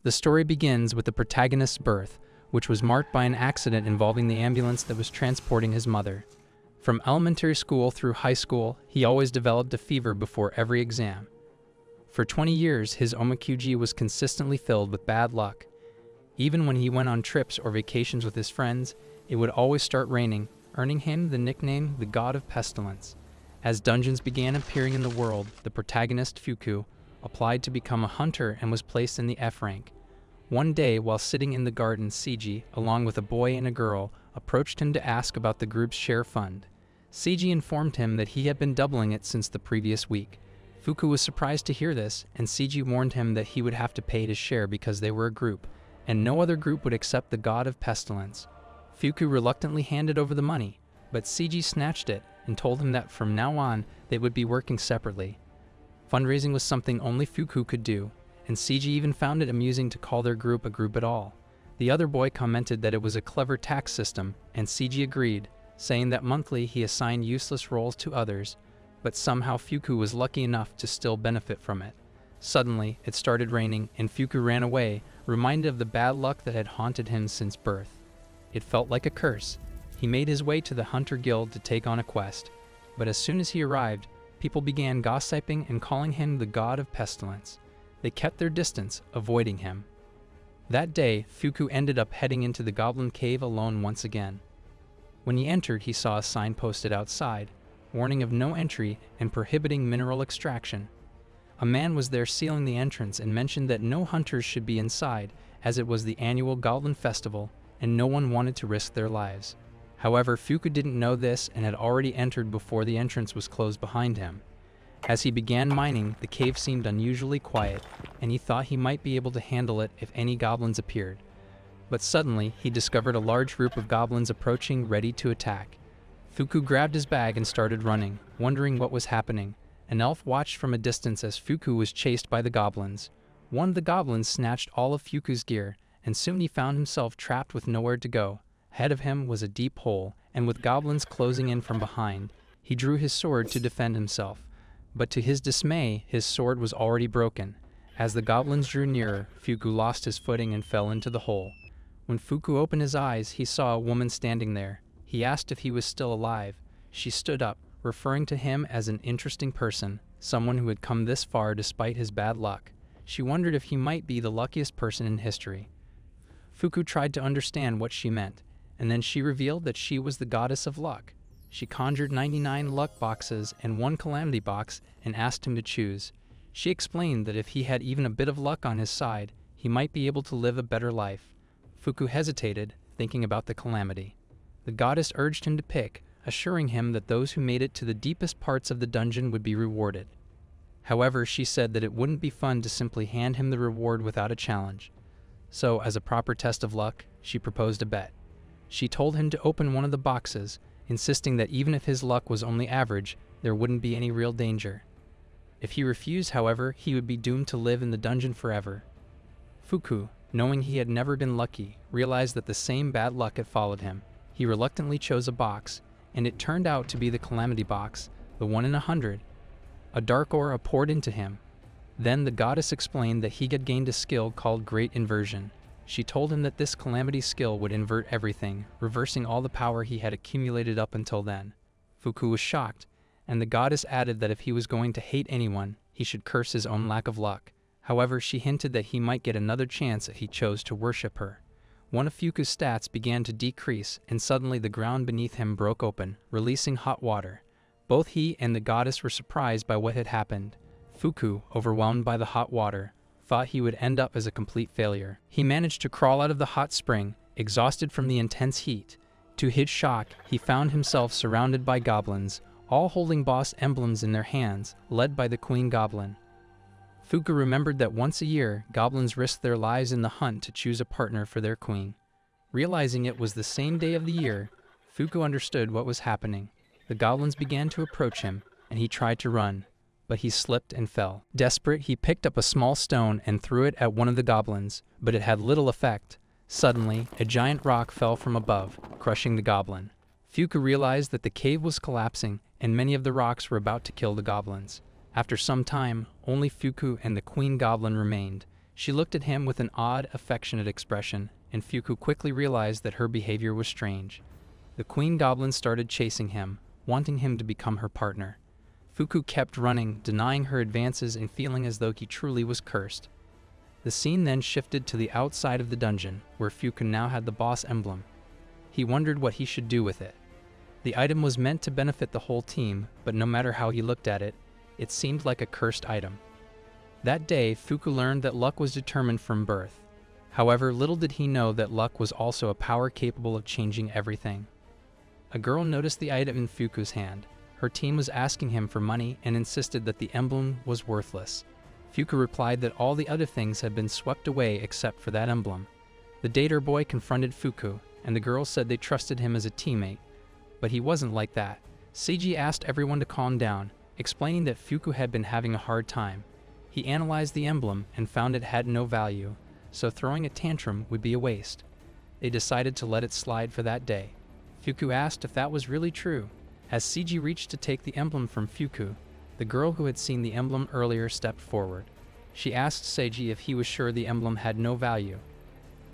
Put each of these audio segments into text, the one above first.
The story begins with the protagonist's birth, which was marked by an accident involving the ambulance that was transporting his mother. From elementary school through high school, he always developed a fever before every exam. For 20 years, his omakuji was consistently filled with bad luck. Even when he went on trips or vacations with his friends, it would always start raining, earning him the nickname the God of Pestilence. As dungeons began appearing in the world, the protagonist, Fuku, applied to become a hunter and was placed in the F rank. One day, while sitting in the garden, Seiji, along with a boy and a girl, approached him to ask about the group's share fund. Seiji informed him that he had been doubling it since the previous week. Fuku was surprised to hear this, and Seiji warned him that he would have to pay his share because they were a group, and no other group would accept the God of Pestilence. Fuku reluctantly handed over the money, but Seiji snatched it and told him that from now on they would be working separately. Fundraising was something only Fuku could do, and Seiji even found it amusing to call their group a group at all. The other boy commented that it was a clever tax system, and Seiji agreed, saying that monthly he assigned useless roles to others, but somehow Fuku was lucky enough to still benefit from it. Suddenly, it started raining, and Fuku ran away, reminded of the bad luck that had haunted him since birth. It felt like a curse. He made his way to the Hunter Guild to take on a quest, but as soon as he arrived, people began gossiping and calling him the God of Pestilence. They kept their distance, avoiding him. That day, Fuku ended up heading into the Goblin Cave alone once again. When he entered, he saw a sign posted outside, warning of no entry and prohibiting mineral extraction. A man was there sealing the entrance and mentioned that no hunters should be inside, as it was the annual Goblin Festival, and no one wanted to risk their lives. However, Fuku didn't know this and had already entered before the entrance was closed behind him. As he began mining, the cave seemed unusually quiet, and he thought he might be able to handle it if any goblins appeared. But suddenly, he discovered a large group of goblins approaching, ready to attack. Fuku grabbed his bag and started running, wondering what was happening. An elf watched from a distance as Fuku was chased by the goblins. One of the goblins snatched all of Fuku's gear, and soon he found himself trapped with nowhere to go. Ahead of him was a deep hole, and with goblins closing in from behind, he drew his sword to defend himself. But to his dismay, his sword was already broken. As the goblins drew nearer, Fuku lost his footing and fell into the hole. When Fuku opened his eyes, he saw a woman standing there. He asked if he was still alive. She stood up, referring to him as an interesting person, someone who had come this far despite his bad luck. She wondered if he might be the luckiest person in history. Fuku tried to understand what she meant, and then she revealed that she was the goddess of luck. She conjured 99 luck boxes and 1 calamity box and asked him to choose. She explained that if he had even a bit of luck on his side, he might be able to live a better life. Fuku hesitated, thinking about the calamity. The goddess urged him to pick, assuring him that those who made it to the deepest parts of the dungeon would be rewarded. However, she said that it wouldn't be fun to simply hand him the reward without a challenge. So, as a proper test of luck, she proposed a bet. She told him to open one of the boxes, insisting that even if his luck was only average, there wouldn't be any real danger. If he refused, however, he would be doomed to live in the dungeon forever. Fuku, knowing he had never been lucky, realized that the same bad luck had followed him. He reluctantly chose a box, and it turned out to be the calamity box, the 1 in 100. A dark aura poured into him. Then the goddess explained that he had gained a skill called Great Inversion. She told him that this calamity skill would invert everything, reversing all the power he had accumulated up until then. Fuku was shocked, and the goddess added that if he was going to hate anyone, he should curse his own lack of luck. However, she hinted that he might get another chance if he chose to worship her. One of Fuku's stats began to decrease, and suddenly the ground beneath him broke open, releasing hot water. Both he and the goddess were surprised by what had happened. Fuku, overwhelmed by the hot water, thought he would end up as a complete failure. He managed to crawl out of the hot spring, exhausted from the intense heat. To his shock, he found himself surrounded by goblins, all holding boss emblems in their hands, led by the Queen Goblin. Fuku remembered that once a year, goblins risked their lives in the hunt to choose a partner for their queen. Realizing it was the same day of the year, Fuku understood what was happening. The goblins began to approach him, and he tried to run, but he slipped and fell. Desperate, he picked up a small stone and threw it at one of the goblins, but it had little effect. Suddenly, a giant rock fell from above, crushing the goblin. Fuku realized that the cave was collapsing, and many of the rocks were about to kill the goblins. After some time, only Fuku and the Queen Goblin remained. She looked at him with an odd, affectionate expression, and Fuku quickly realized that her behavior was strange. The Queen Goblin started chasing him, wanting him to become her partner. Fuku kept running, denying her advances and feeling as though he truly was cursed. The scene then shifted to the outside of the dungeon, where Fuku now had the boss emblem. He wondered what he should do with it. The item was meant to benefit the whole team, but no matter how he looked at it, it seemed like a cursed item. That day, Fuku learned that luck was determined from birth. However, little did he know that luck was also a power capable of changing everything. A girl noticed the item in Fuku's hand. Her team was asking him for money and insisted that the emblem was worthless. Fuku replied that all the other things had been swept away except for that emblem. The dater boy confronted Fuku, and the girl said they trusted him as a teammate. But he wasn't like that. Seiji asked everyone to calm down, explaining that Fuku had been having a hard time. He analyzed the emblem and found it had no value, so throwing a tantrum would be a waste. They decided to let it slide for that day. Fuku asked if that was really true. As Seiji reached to take the emblem from Fuku, the girl who had seen the emblem earlier stepped forward. She asked Seiji if he was sure the emblem had no value.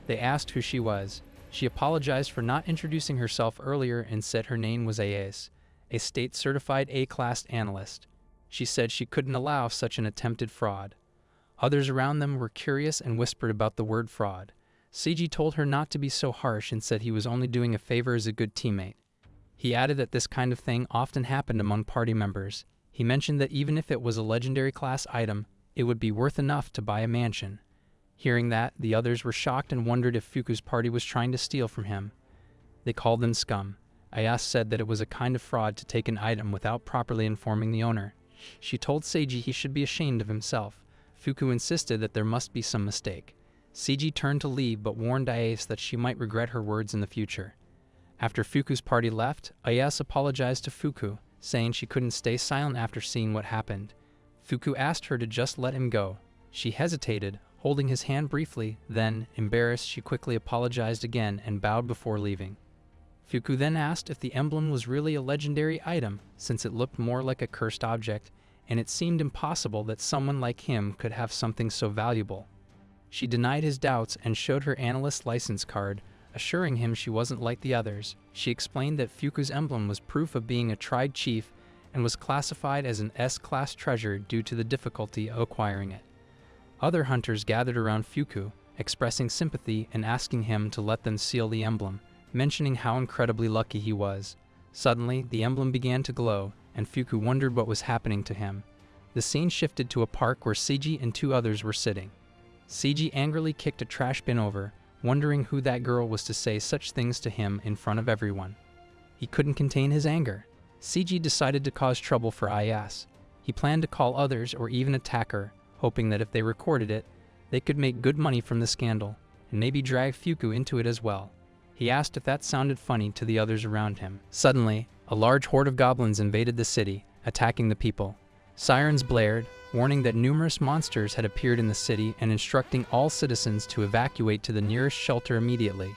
They asked who she was. She apologized for not introducing herself earlier and said her name was Ayase, a state-certified A-class analyst. She said she couldn't allow such an attempted fraud. Others around them were curious and whispered about the word fraud. Seiji told her not to be so harsh and said he was only doing a favor as a good teammate. He added that this kind of thing often happened among party members. He mentioned that even if it was a legendary class item, it would be worth enough to buy a mansion. Hearing that, the others were shocked and wondered if Fuku's party was trying to steal from him. They called them scum. Ayase said that it was a kind of fraud to take an item without properly informing the owner. She told Seiji he should be ashamed of himself. Fuku insisted that there must be some mistake. Seiji turned to leave but warned Ayase that she might regret her words in the future. After Fuku's party left, Ayase apologized to Fuku, saying she couldn't stay silent after seeing what happened. Fuku asked her to just let him go. She hesitated, holding his hand briefly, then, embarrassed, she quickly apologized again and bowed before leaving. Fuku then asked if the emblem was really a legendary item, since it looked more like a cursed object, and it seemed impossible that someone like him could have something so valuable. She denied his doubts and showed her analyst license card, assuring him she wasn't like the others. She explained that Fuku's emblem was proof of being a tried chief and was classified as an S-class treasure due to the difficulty of acquiring it. Other hunters gathered around Fuku, expressing sympathy and asking him to let them seal the emblem, mentioning how incredibly lucky he was. Suddenly, the emblem began to glow, and Fuku wondered what was happening to him. The scene shifted to a park where Seiji and two others were sitting. Seiji angrily kicked a trash bin over, wondering who that girl was to say such things to him in front of everyone. He couldn't contain his anger. Seiji decided to cause trouble for Ayase. He planned to call others or even attack her, hoping that if they recorded it, they could make good money from the scandal, and maybe drag Fuku into it as well. He asked if that sounded funny to the others around him. Suddenly, a large horde of goblins invaded the city, attacking the people. Sirens blared, warning that numerous monsters had appeared in the city and instructing all citizens to evacuate to the nearest shelter immediately.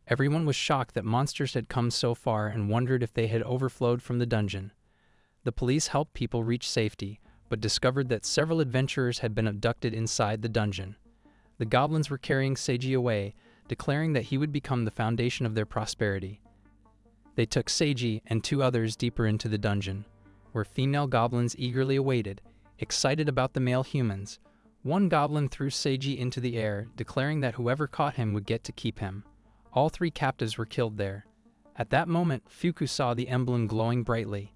Everyone was shocked that monsters had come so far and wondered if they had overflowed from the dungeon. The police helped people reach safety, but discovered that several adventurers had been abducted inside the dungeon. The goblins were carrying Seiji away, declaring that he would become the foundation of their prosperity. They took Seiji and two others deeper into the dungeon, where female goblins eagerly awaited, excited about the male humans. One goblin threw Seiji into the air, declaring that whoever caught him would get to keep him. All three captives were killed there. At that moment, Fuku saw the emblem glowing brightly.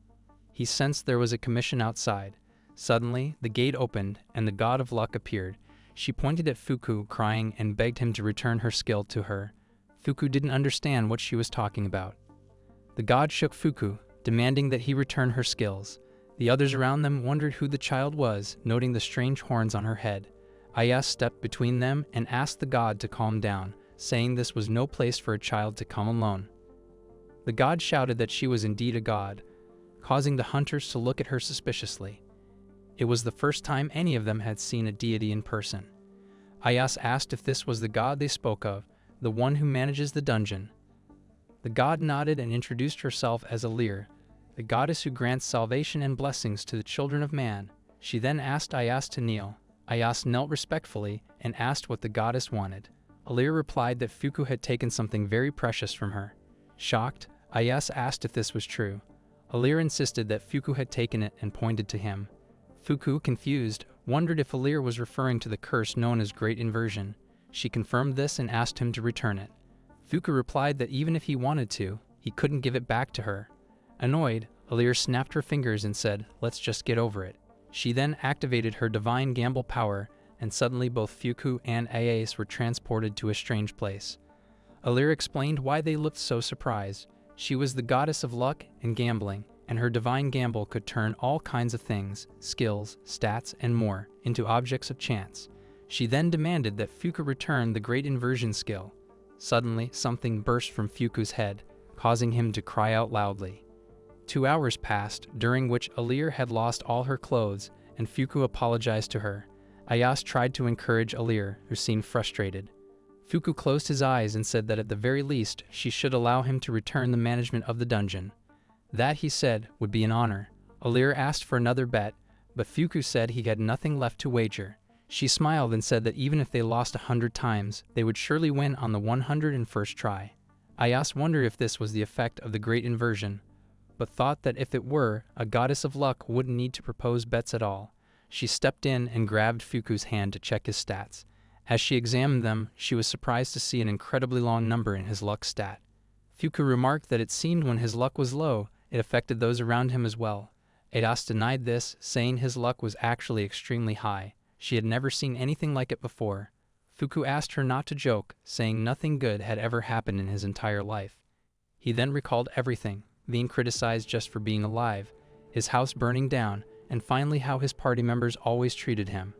He sensed there was a commission outside. Suddenly, the gate opened, and the god of luck appeared. She pointed at Fuku, crying, and begged him to return her skill to her. Fuku didn't understand what she was talking about. The god shook Fuku, demanding that he return her skills. The others around them wondered who the child was, noting the strange horns on her head. Ayase stepped between them and asked the god to calm down, saying this was no place for a child to come alone. The god shouted that she was indeed a god, causing the hunters to look at her suspiciously. It was the first time any of them had seen a deity in person. Ayase asked if this was the god they spoke of, the one who manages the dungeon. The god nodded and introduced herself as Alir, the goddess who grants salvation and blessings to the children of man. She then asked Ayase to kneel. Ayas knelt respectfully and asked what the goddess wanted. Alir replied that Fuku had taken something very precious from her. Shocked, Ayas asked if this was true. Alir insisted that Fuku had taken it and pointed to him. Fuku, confused, wondered if Alir was referring to the curse known as Great Inversion. She confirmed this and asked him to return it. Fuku replied that even if he wanted to, he couldn't give it back to her. Annoyed, Alir snapped her fingers and said, "Let's just get over it." She then activated her divine gamble power, and suddenly both Fuku and Ayas were transported to a strange place. Alir explained why they looked so surprised. She was the goddess of luck and gambling, and her divine gamble could turn all kinds of things, skills, stats, and more, into objects of chance. She then demanded that Fuku return the Great Inversion skill. Suddenly, something burst from Fuku's head, causing him to cry out loudly. 2 hours passed, during which Alir had lost all her clothes, and Fuku apologized to her. Ayas tried to encourage Alir, who seemed frustrated. Fuku closed his eyes and said that at the very least, she should allow him to return the management of the dungeon. That, he said, would be an honor. Alir asked for another bet, but Fuku said he had nothing left to wager. She smiled and said that even if they lost 100 times, they would surely win on the 101st try. Ayas wondered if this was the effect of the Great Inversion, but thought that if it were, a goddess of luck wouldn't need to propose bets at all. She stepped in and grabbed Fuku's hand to check his stats. As she examined them, she was surprised to see an incredibly long number in his luck stat. Fuku remarked that it seemed when his luck was low, it affected those around him as well. Ayas denied this, saying his luck was actually extremely high. She had never seen anything like it before. Fuku asked her not to joke, saying nothing good had ever happened in his entire life. He then recalled everything, being criticized just for being alive, his house burning down, and finally how his party members always treated him.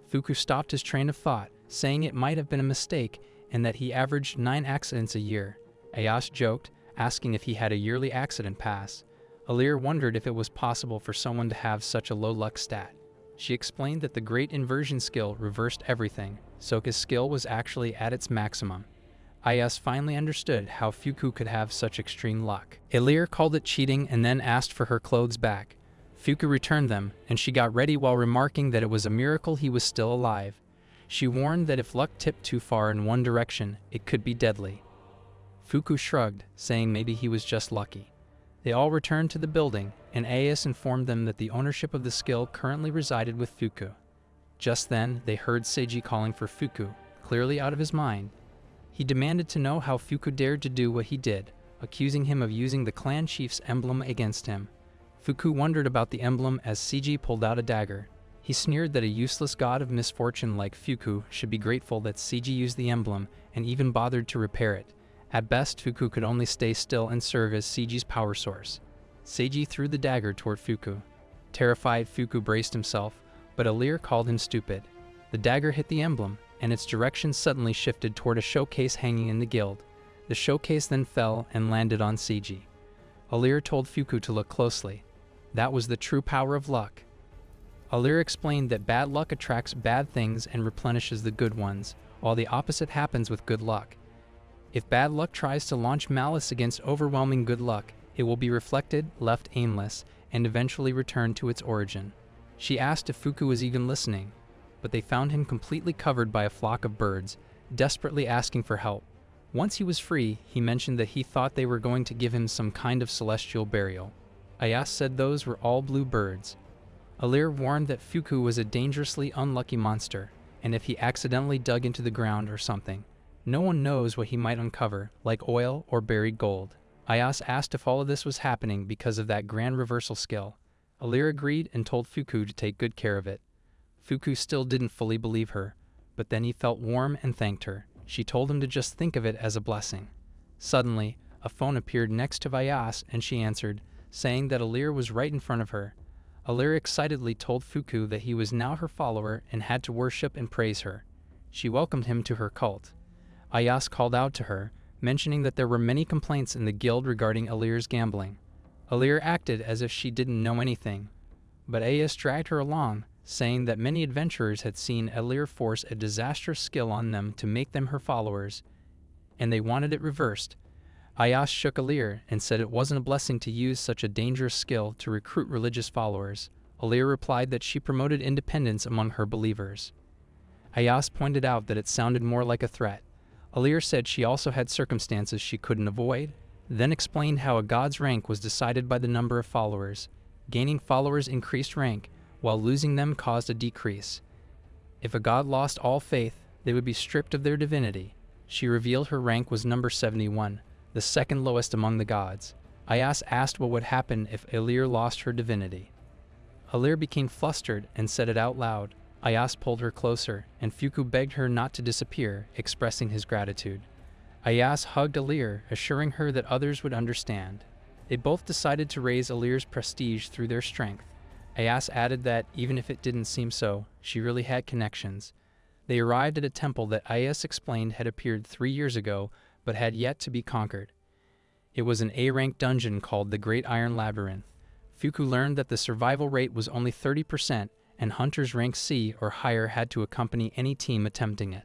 Fuku stopped his train of thought, saying it might have been a mistake and that he averaged 9 accidents a year. Ayas joked, asking if he had a yearly accident pass. Alir wondered if it was possible for someone to have such a low luck stat. She explained that the Great Inversion skill reversed everything, so his skill was actually at its maximum. Ayas finally understood how Fuku could have such extreme luck. Alir called it cheating and then asked for her clothes back. Fuku returned them, and she got ready while remarking that it was a miracle he was still alive. She warned that if luck tipped too far in one direction, it could be deadly. Fuku shrugged, saying maybe he was just lucky. They all returned to the building, and Ayas informed them that the ownership of the skill currently resided with Fuku. Just then, they heard Seiji calling for Fuku, clearly out of his mind. He demanded to know how Fuku dared to do what he did, accusing him of using the clan chief's emblem against him. Fuku wondered about the emblem as Seiji pulled out a dagger. He sneered that a useless god of misfortune like Fuku should be grateful that Seiji used the emblem and even bothered to repair it. At best, Fuku could only stay still and serve as Seiji's power source. Seiji threw the dagger toward Fuku. Terrified, Fuku braced himself, but Alir called him stupid. The dagger hit the emblem, and its direction suddenly shifted toward a showcase hanging in the guild. The showcase then fell and landed on Seiji. Alir told Fuku to look closely. That was the true power of luck. Alir explained that bad luck attracts bad things and replenishes the good ones, while the opposite happens with good luck. If bad luck tries to launch malice against overwhelming good luck, it will be reflected, left aimless, and eventually return to its origin. She asked if Fuku was even listening, but they found him completely covered by a flock of birds, desperately asking for help. Once he was free, he mentioned that he thought they were going to give him some kind of celestial burial. Ayas said those were all blue birds. Alir warned that Fuku was a dangerously unlucky monster, and if he accidentally dug into the ground or something, no one knows what he might uncover, like oil or buried gold. Ayas asked if all of this was happening because of that grand reversal skill. Alir agreed and told Fuku to take good care of it. Fuku still didn't fully believe her, but then he felt warm and thanked her. She told him to just think of it as a blessing. Suddenly, a phone appeared next to Ayas and she answered, saying that Alir was right in front of her. Alir excitedly told Fuku that he was now her follower and had to worship and praise her. She welcomed him to her cult. Ayas called out to her, mentioning that there were many complaints in the guild regarding Alir's gambling. Alir acted as if she didn't know anything, but Ayas dragged her along, saying that many adventurers had seen Alir force a disastrous skill on them to make them her followers, and they wanted it reversed. Ayas shook Alir and said it wasn't a blessing to use such a dangerous skill to recruit religious followers. Alir replied that she promoted independence among her believers. Ayas pointed out that it sounded more like a threat. Alir said she also had circumstances she couldn't avoid, then explained how a god's rank was decided by the number of followers. Gaining followers increased rank, while losing them caused a decrease. If a god lost all faith, they would be stripped of their divinity. She revealed her rank was number 71, the second lowest among the gods. Ayas asked what would happen if Alir lost her divinity. Alir became flustered and said it out loud. Ayas pulled her closer, and Fuku begged her not to disappear, expressing his gratitude. Ayas hugged Alir, assuring her that others would understand. They both decided to raise Alir's prestige through their strength. Ayas added that, even if it didn't seem so, she really had connections. They arrived at a temple that Ayas explained had appeared 3 years ago, but had yet to be conquered. It was an A-rank dungeon called the Great Iron Labyrinth. Fuku learned that the survival rate was only 30%, and hunters rank C or higher had to accompany any team attempting it.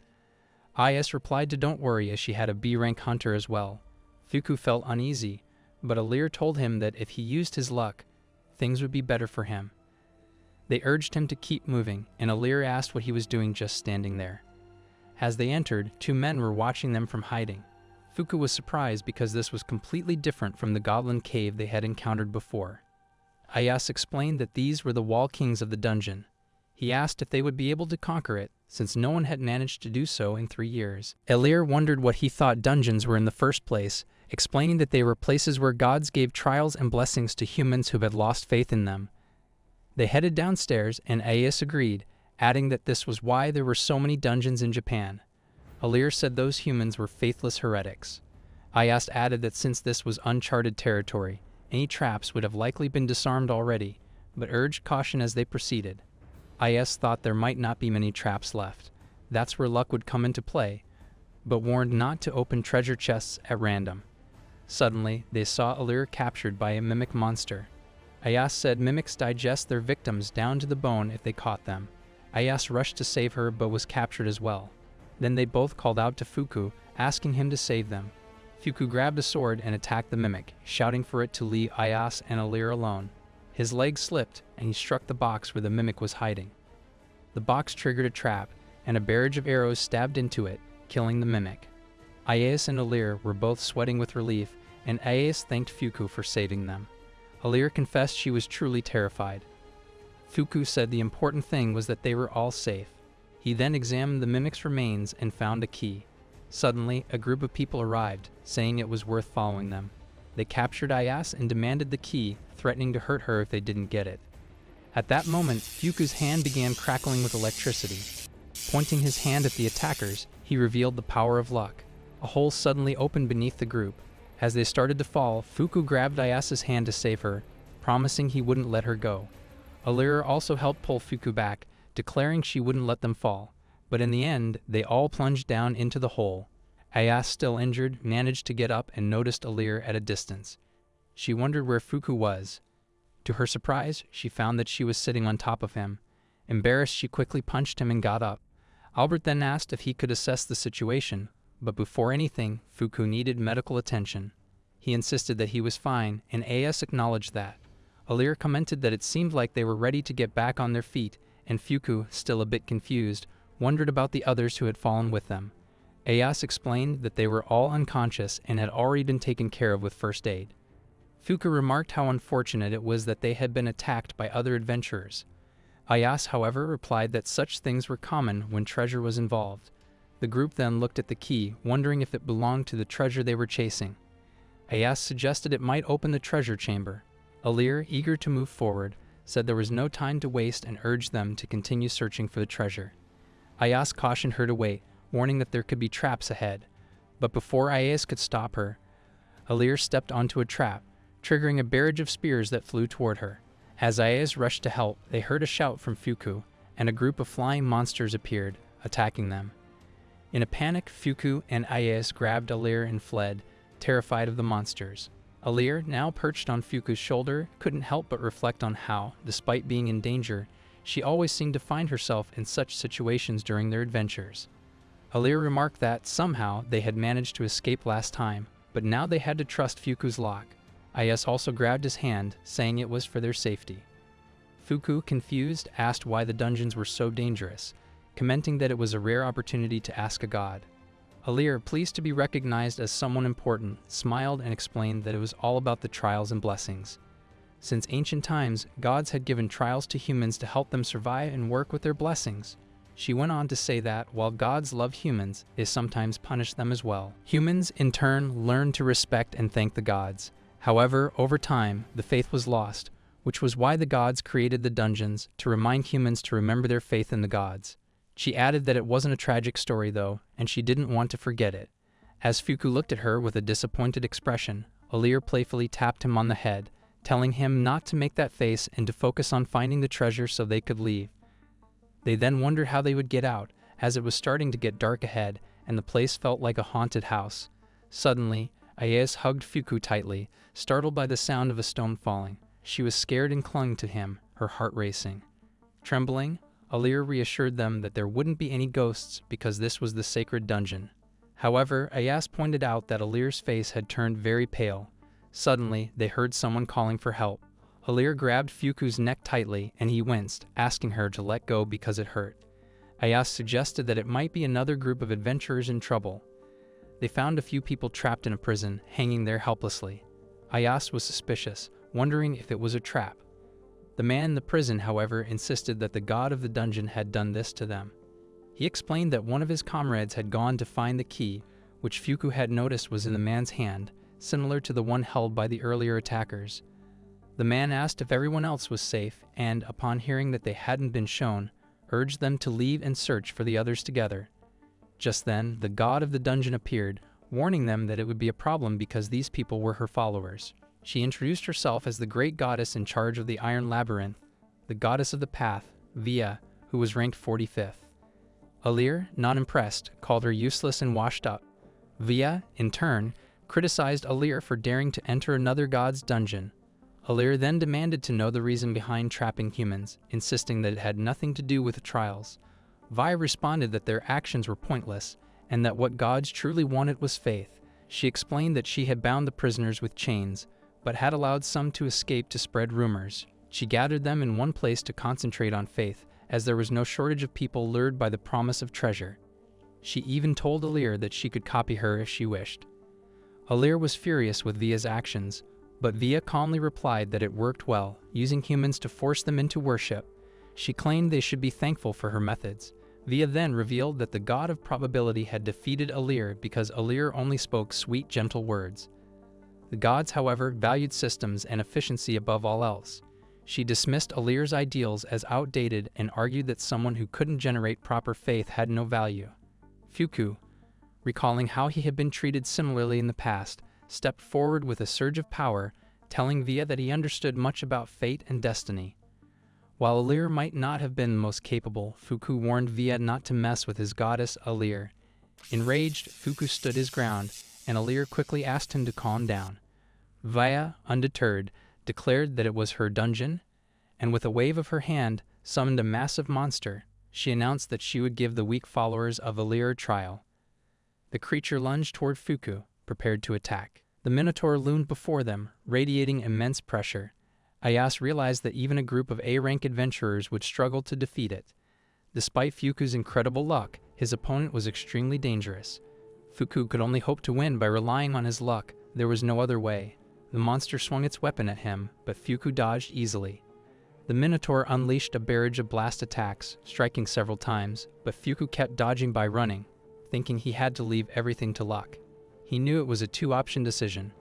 Ayas replied to don't worry as she had a B-rank hunter as well. Fuku felt uneasy, but Alir told him that if he used his luck, things would be better for him. They urged him to keep moving, and Alir asked what he was doing just standing there. As they entered, 2 men were watching them from hiding. Fuku was surprised because this was completely different from the goblin cave they had encountered before. Ayas explained that these were the wall kings of the dungeon. He asked if they would be able to conquer it, since no one had managed to do so in 3 years. Alir wondered what he thought dungeons were in the first place, explaining that they were places where gods gave trials and blessings to humans who had lost faith in them. They headed downstairs, and Ayas agreed, adding that this was why there were so many dungeons in Japan. Alir said those humans were faithless heretics. Ayas added that since this was uncharted territory, any traps would have likely been disarmed already, but urged caution as they proceeded. Ayas thought there might not be many traps left. That's where luck would come into play, but warned not to open treasure chests at random. Suddenly, they saw Alir captured by a mimic monster. Ayas said mimics digest their victims down to the bone if they caught them. Ayas rushed to save her but was captured as well. Then they both called out to Fuku, asking him to save them. Fuku grabbed a sword and attacked the mimic, shouting for it to leave Ayas and Alir alone. His leg slipped, and he struck the box where the mimic was hiding. The box triggered a trap, and a barrage of arrows stabbed into it, killing the mimic. Ayas and Alir were both sweating with relief, and Ayas thanked Fuku for saving them. Alir confessed she was truly terrified. Fuku said the important thing was that they were all safe. He then examined the mimic's remains and found a key. Suddenly, a group of people arrived, saying it was worth following them. They captured Ayas and demanded the key, threatening to hurt her if they didn't get it. At that moment, Fuku's hand began crackling with electricity. Pointing his hand at the attackers, he revealed the power of luck. A hole suddenly opened beneath the group. As they started to fall, Fuku grabbed Ayas's hand to save her, promising he wouldn't let her go. Alir also helped pull Fuku back, declaring she wouldn't let them fall. But in the end, they all plunged down into the hole. Ayas, still injured, managed to get up and noticed Alir at a distance. She wondered where Fuku was. To her surprise, she found that she was sitting on top of him. Embarrassed, she quickly punched him and got up. Albert then asked if he could assess the situation, but before anything, Fuku needed medical attention. He insisted that he was fine, and Ayas acknowledged that. Alir commented that it seemed like they were ready to get back on their feet, and Fuku, still a bit confused, wondered about the others who had fallen with them. Ayas explained that they were all unconscious and had already been taken care of with first aid. Fuku remarked how unfortunate it was that they had been attacked by other adventurers. Ayas, however, replied that such things were common when treasure was involved. The group then looked at the key, wondering if it belonged to the treasure they were chasing. Ayas suggested it might open the treasure chamber. Alir, eager to move forward, said there was no time to waste and urged them to continue searching for the treasure. Ayas cautioned her to wait, warning that there could be traps ahead. But before Ayas could stop her, Alir stepped onto a trap, triggering a barrage of spears that flew toward her. As Ayas rushed to help, they heard a shout from Fuku, and a group of flying monsters appeared, attacking them. In a panic, Fuku and Ayas grabbed Alir and fled, terrified of the monsters. Alir, now perched on Fuku's shoulder, couldn't help but reflect on how, despite being in danger, she always seemed to find herself in such situations during their adventures. Alir remarked that, somehow, they had managed to escape last time, but now they had to trust Fuku's lock. Ayas also grabbed his hand, saying it was for their safety. Fuku, confused, asked why the dungeons were so dangerous, commenting that it was a rare opportunity to ask a god. Alir, pleased to be recognized as someone important, smiled and explained that it was all about the trials and blessings. Since ancient times, gods had given trials to humans to help them survive and work with their blessings. She went on to say that, while gods love humans, they sometimes punish them as well. Humans, in turn, learned to respect and thank the gods. However, over time, the faith was lost, which was why the gods created the dungeons, to remind humans to remember their faith in the gods. She added that it wasn't a tragic story, though, and she didn't want to forget it. As Fuku looked at her with a disappointed expression, Alir playfully tapped him on the head, telling him not to make that face and to focus on finding the treasure so they could leave. They then wondered how they would get out, as it was starting to get dark ahead, and the place felt like a haunted house. Suddenly, Ayes hugged Fuku tightly, startled by the sound of a stone falling. She was scared and clung to him, her heart racing. Trembling, Alir reassured them that there wouldn't be any ghosts because this was the sacred dungeon. However, Ayas pointed out that Alir's face had turned very pale. Suddenly, they heard someone calling for help. Alir grabbed Fuku's neck tightly and he winced, asking her to let go because it hurt. Ayas suggested that it might be another group of adventurers in trouble. They found a few people trapped in a prison, hanging there helplessly. Ayas was suspicious, wondering if it was a trap. The man in the prison, however, insisted that the god of the dungeon had done this to them. He explained that one of his comrades had gone to find the key, which Fuku had noticed was in the man's hand, similar to the one held by the earlier attackers. The man asked if everyone else was safe and, upon hearing that they hadn't been shown, urged them to leave and search for the others together. Just then, the god of the dungeon appeared, warning them that it would be a problem because these people were her followers. She introduced herself as the great goddess in charge of the Iron Labyrinth, the goddess of the path, Via, who was ranked 45th. Alir, not impressed, called her useless and washed up. Via, in turn, criticized Alir for daring to enter another god's dungeon. Alir then demanded to know the reason behind trapping humans, insisting that it had nothing to do with the trials. Vi responded that their actions were pointless, and that what gods truly wanted was faith. She explained that she had bound the prisoners with chains, but had allowed some to escape to spread rumors. She gathered them in one place to concentrate on faith, as there was no shortage of people lured by the promise of treasure. She even told Alir that she could copy her if she wished. Alir was furious with Via's actions, but Via calmly replied that it worked well, using humans to force them into worship. She claimed they should be thankful for her methods. Via then revealed that the god of probability had defeated Alir because Alir only spoke sweet, gentle words. The gods, however, valued systems and efficiency above all else. She dismissed Alir's ideals as outdated and argued that someone who couldn't generate proper faith had no value. Fuku, recalling how he had been treated similarly in the past, stepped forward with a surge of power, telling Via that he understood much about fate and destiny. While Alir might not have been the most capable, Fuku warned Via not to mess with his goddess Alir. Enraged, Fuku stood his ground, and Alir quickly asked him to calm down. Via, undeterred, declared that it was her dungeon, and with a wave of her hand, summoned a massive monster. She announced that she would give the weak followers of Alir a trial. The creature lunged toward Fuku, prepared to attack. The Minotaur loomed before them, radiating immense pressure. Ayas realized that even a group of A-rank adventurers would struggle to defeat it. Despite Fuku's incredible luck, his opponent was extremely dangerous. Fuku could only hope to win by relying on his luck. There was no other way. The monster swung its weapon at him, but Fuku dodged easily. The Minotaur unleashed a barrage of blast attacks, striking several times, but Fuku kept dodging by running, thinking he had to leave everything to luck. He knew it was a two-option decision,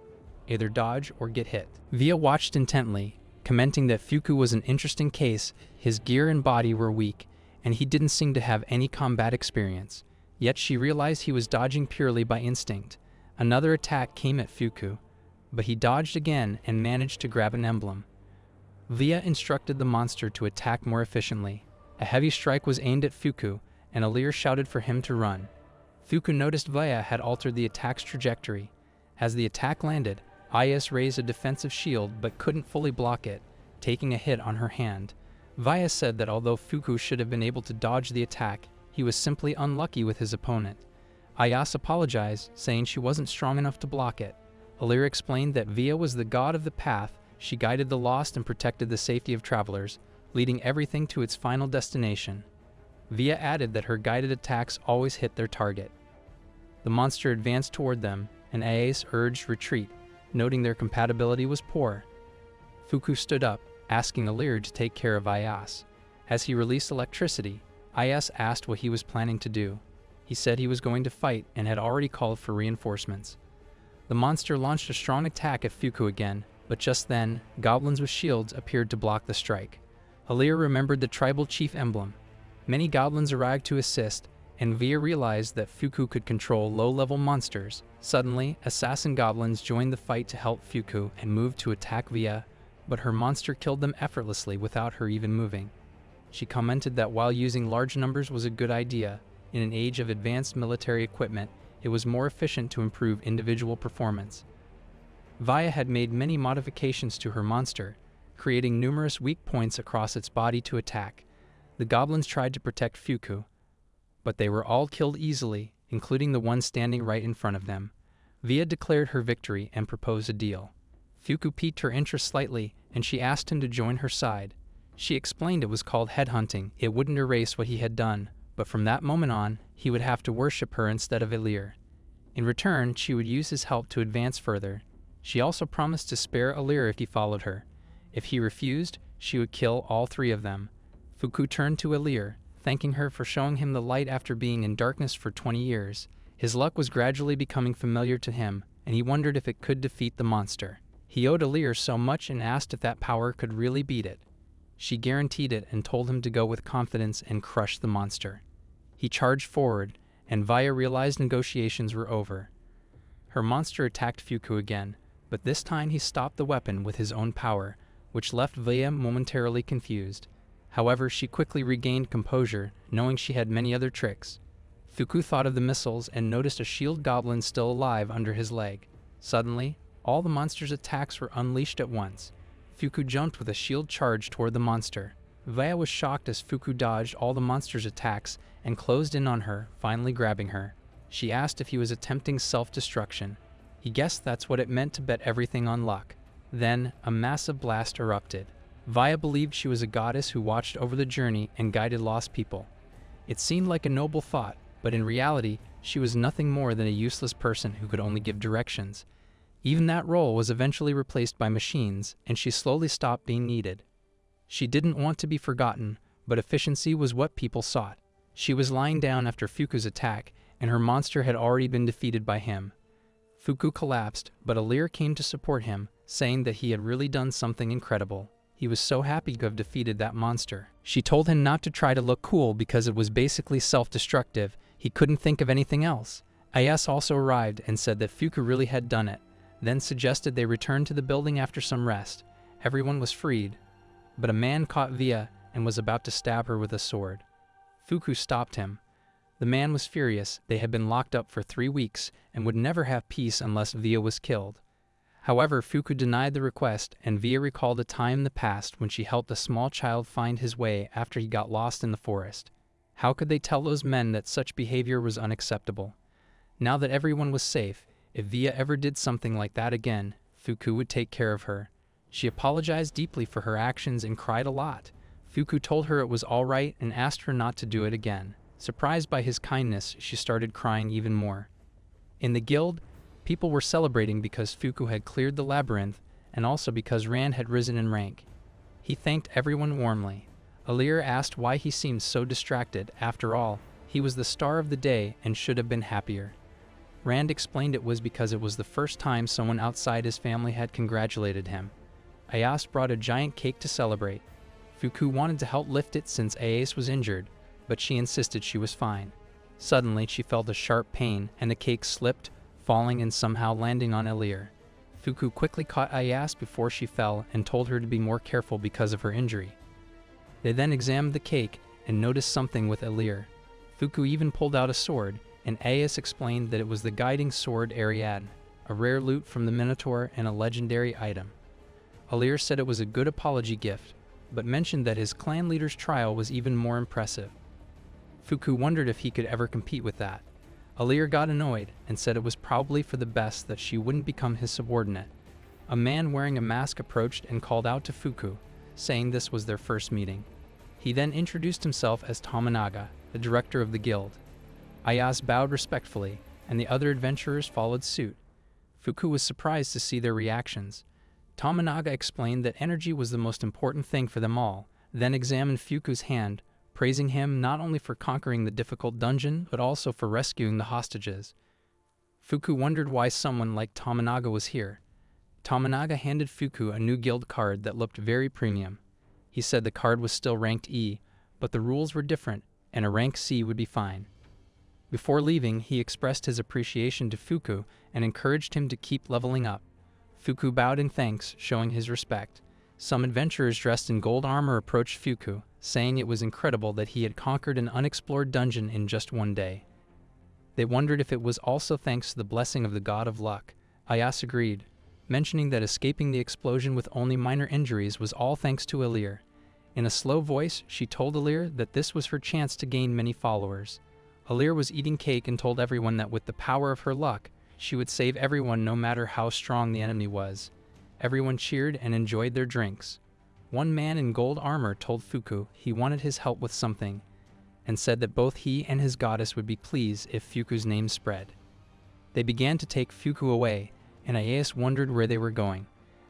either dodge or get hit. Via watched intently, commenting that Fuku was an interesting case. His gear and body were weak, and he didn't seem to have any combat experience. Yet she realized he was dodging purely by instinct. Another attack came at Fuku, but he dodged again and managed to grab an emblem. Via instructed the monster to attack more efficiently. A heavy strike was aimed at Fuku, and Alir shouted for him to run. Fuku noticed Via had altered the attack's trajectory. As the attack landed, Ayas raised a defensive shield but couldn't fully block it, taking a hit on her hand. Via said that although Fuku should have been able to dodge the attack, he was simply unlucky with his opponent. Ayas apologized, saying she wasn't strong enough to block it. Alir explained that Via was the god of the path. She guided the lost and protected the safety of travelers. leading everything to its final destination. Via added that her guided attacks always hit their target. The monster advanced toward them, and Ayase urged retreat, noting their compatibility was poor. Fuku stood up, asking Alir to take care of Ayase. As he released electricity, Ayase asked what he was planning to do. He said he was going to fight and had already called for reinforcements. The monster launched a strong attack at Fuku again, but just then, goblins with shields appeared to block the strike. Alir remembered the tribal chief emblem. Many goblins arrived to assist, and Via realized that Fuku could control low-level monsters. Suddenly, assassin goblins joined the fight to help Fuku and moved to attack Via, but her monster killed them effortlessly without her even moving. She commented that while using large numbers was a good idea, in an age of advanced military equipment, it was more efficient to improve individual performance. Via had made many modifications to her monster, creating numerous weak points across its body to attack. The goblins tried to protect Fuku, but they were all killed easily, including the one standing right in front of them. Via declared her victory and proposed a deal. Fuku piqued her interest slightly, and she asked him to join her side. She explained it was called headhunting. It wouldn't erase what he had done, but from that moment on, he would have to worship her instead of Alir. In return, she would use his help to advance further. She also promised to spare Alir if he followed her. If he refused, she would kill all three of them. Fuku turned to Alir, thanking her for showing him the light after being in darkness for 20 years. His luck was gradually becoming familiar to him, and he wondered if it could defeat the monster. He owed Alir so much and asked if that power could really beat it. She guaranteed it and told him to go with confidence and crush the monster. He charged forward, and Via realized negotiations were over. Her monster attacked Fuku again, but this time he stopped the weapon with his own power, which left Via momentarily confused. However, she quickly regained composure, knowing she had many other tricks. Fuku thought of the missiles and noticed a shield goblin still alive under his leg. Suddenly, all the monster's attacks were unleashed at once. Fuku jumped with a shield charge toward the monster. Via was shocked as Fuku dodged all the monster's attacks and closed in on her, finally grabbing her. She asked if he was attempting self-destruction. He guessed that's what it meant to bet everything on luck. Then, a massive blast erupted. Via believed she was a goddess who watched over the journey and guided lost people. It seemed like a noble thought, but in reality, she was nothing more than a useless person who could only give directions. Even that role was eventually replaced by machines, and she slowly stopped being needed. She didn't want to be forgotten, but efficiency was what people sought. She was lying down after Fuku's attack, and her monster had already been defeated by him. Fuku collapsed, but Alir came to support him, saying that he had really done something incredible. He was so happy to have defeated that monster. She told him not to try to look cool because it was basically self-destructive. He couldn't think of anything else. Ayase also arrived and said that Fuku really had done it, then suggested they return to the building after some rest. Everyone was freed, but a man caught Via and was about to stab her with a sword. Fuku stopped him. The man was furious. They had been locked up for 3 weeks and would never have peace unless Via was killed. However, Fuku denied the request, and Via recalled a time in the past when she helped a small child find his way after he got lost in the forest. How could they tell those men that such behavior was unacceptable? Now that everyone was safe, if Via ever did something like that again, Fuku would take care of her. She apologized deeply for her actions and cried a lot. Fuku told her it was all right and asked her not to do it again. Surprised by his kindness, she started crying even more. In the guild, people were celebrating because Fuku had cleared the labyrinth and also because Rand had risen in rank. He thanked everyone warmly. Alir asked why he seemed so distracted. After all, he was the star of the day and should have been happier. Rand explained it was because it was the first time someone outside his family had congratulated him. Ayase brought a giant cake to celebrate. Fuku wanted to help lift it since Ayase was injured, but she insisted she was fine. Suddenly, she felt a sharp pain, and the cake slipped, falling and somehow landing on Alir. Fuku quickly caught Ayase before she fell and told her to be more careful because of her injury. They then examined the cake and noticed something with Alir. Fuku even pulled out a sword, and Ayase explained that it was the guiding sword Ariadne, a rare loot from the Minotaur and a legendary item. Alir said it was a good apology gift, but mentioned that his clan leader's trial was even more impressive. Fuku wondered if he could ever compete with that. Alir got annoyed and said it was probably for the best that she wouldn't become his subordinate. A man wearing a mask approached and called out to Fuku, saying this was their first meeting. He then introduced himself as Tominaga, the director of the guild. Ayase bowed respectfully, and the other adventurers followed suit. Fuku was surprised to see their reactions. Tominaga explained that energy was the most important thing for them all, then examined Fuku's hand, praising him not only for conquering the difficult dungeon, but also for rescuing the hostages. Fuku wondered why someone like Tominaga was here. Tominaga handed Fuku a new guild card that looked very premium. He said the card was still ranked E, but the rules were different, and a rank C would be fine. Before leaving, he expressed his appreciation to Fuku and encouraged him to keep leveling up. Fuku bowed in thanks, showing his respect. Some adventurers dressed in gold armor approached Fuku, saying it was incredible that he had conquered an unexplored dungeon in just one day. They wondered if it was also thanks to the blessing of the god of luck. Ayase agreed, mentioning that escaping the explosion with only minor injuries was all thanks to Alir. In a slow voice, she told Alir that this was her chance to gain many followers. Alir was eating cake and told everyone that with the power of her luck, she would save everyone no matter how strong the enemy was. Everyone cheered and enjoyed their drinks. One man in gold armor told Fuku he wanted his help with something, and said that both he and his goddess would be pleased if Fuku's name spread. They began to take Fuku away, and Ayase wondered where they were going.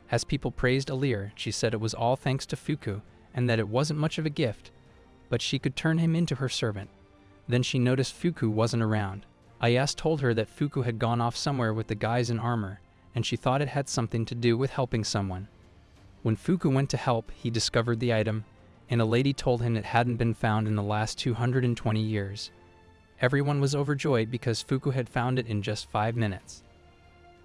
As people praised Alir, she said it was all thanks to Fuku, and that it wasn't much of a gift, but she could turn him into her servant. Then she noticed Fuku wasn't around. Ayase told her that Fuku had gone off somewhere with the guys in armor, and she thought it had something to do with helping someone. When Fuku went to help, he discovered the item, and a lady told him it hadn't been found in the last 220 years. Everyone was overjoyed because Fuku had found it in just 5 minutes.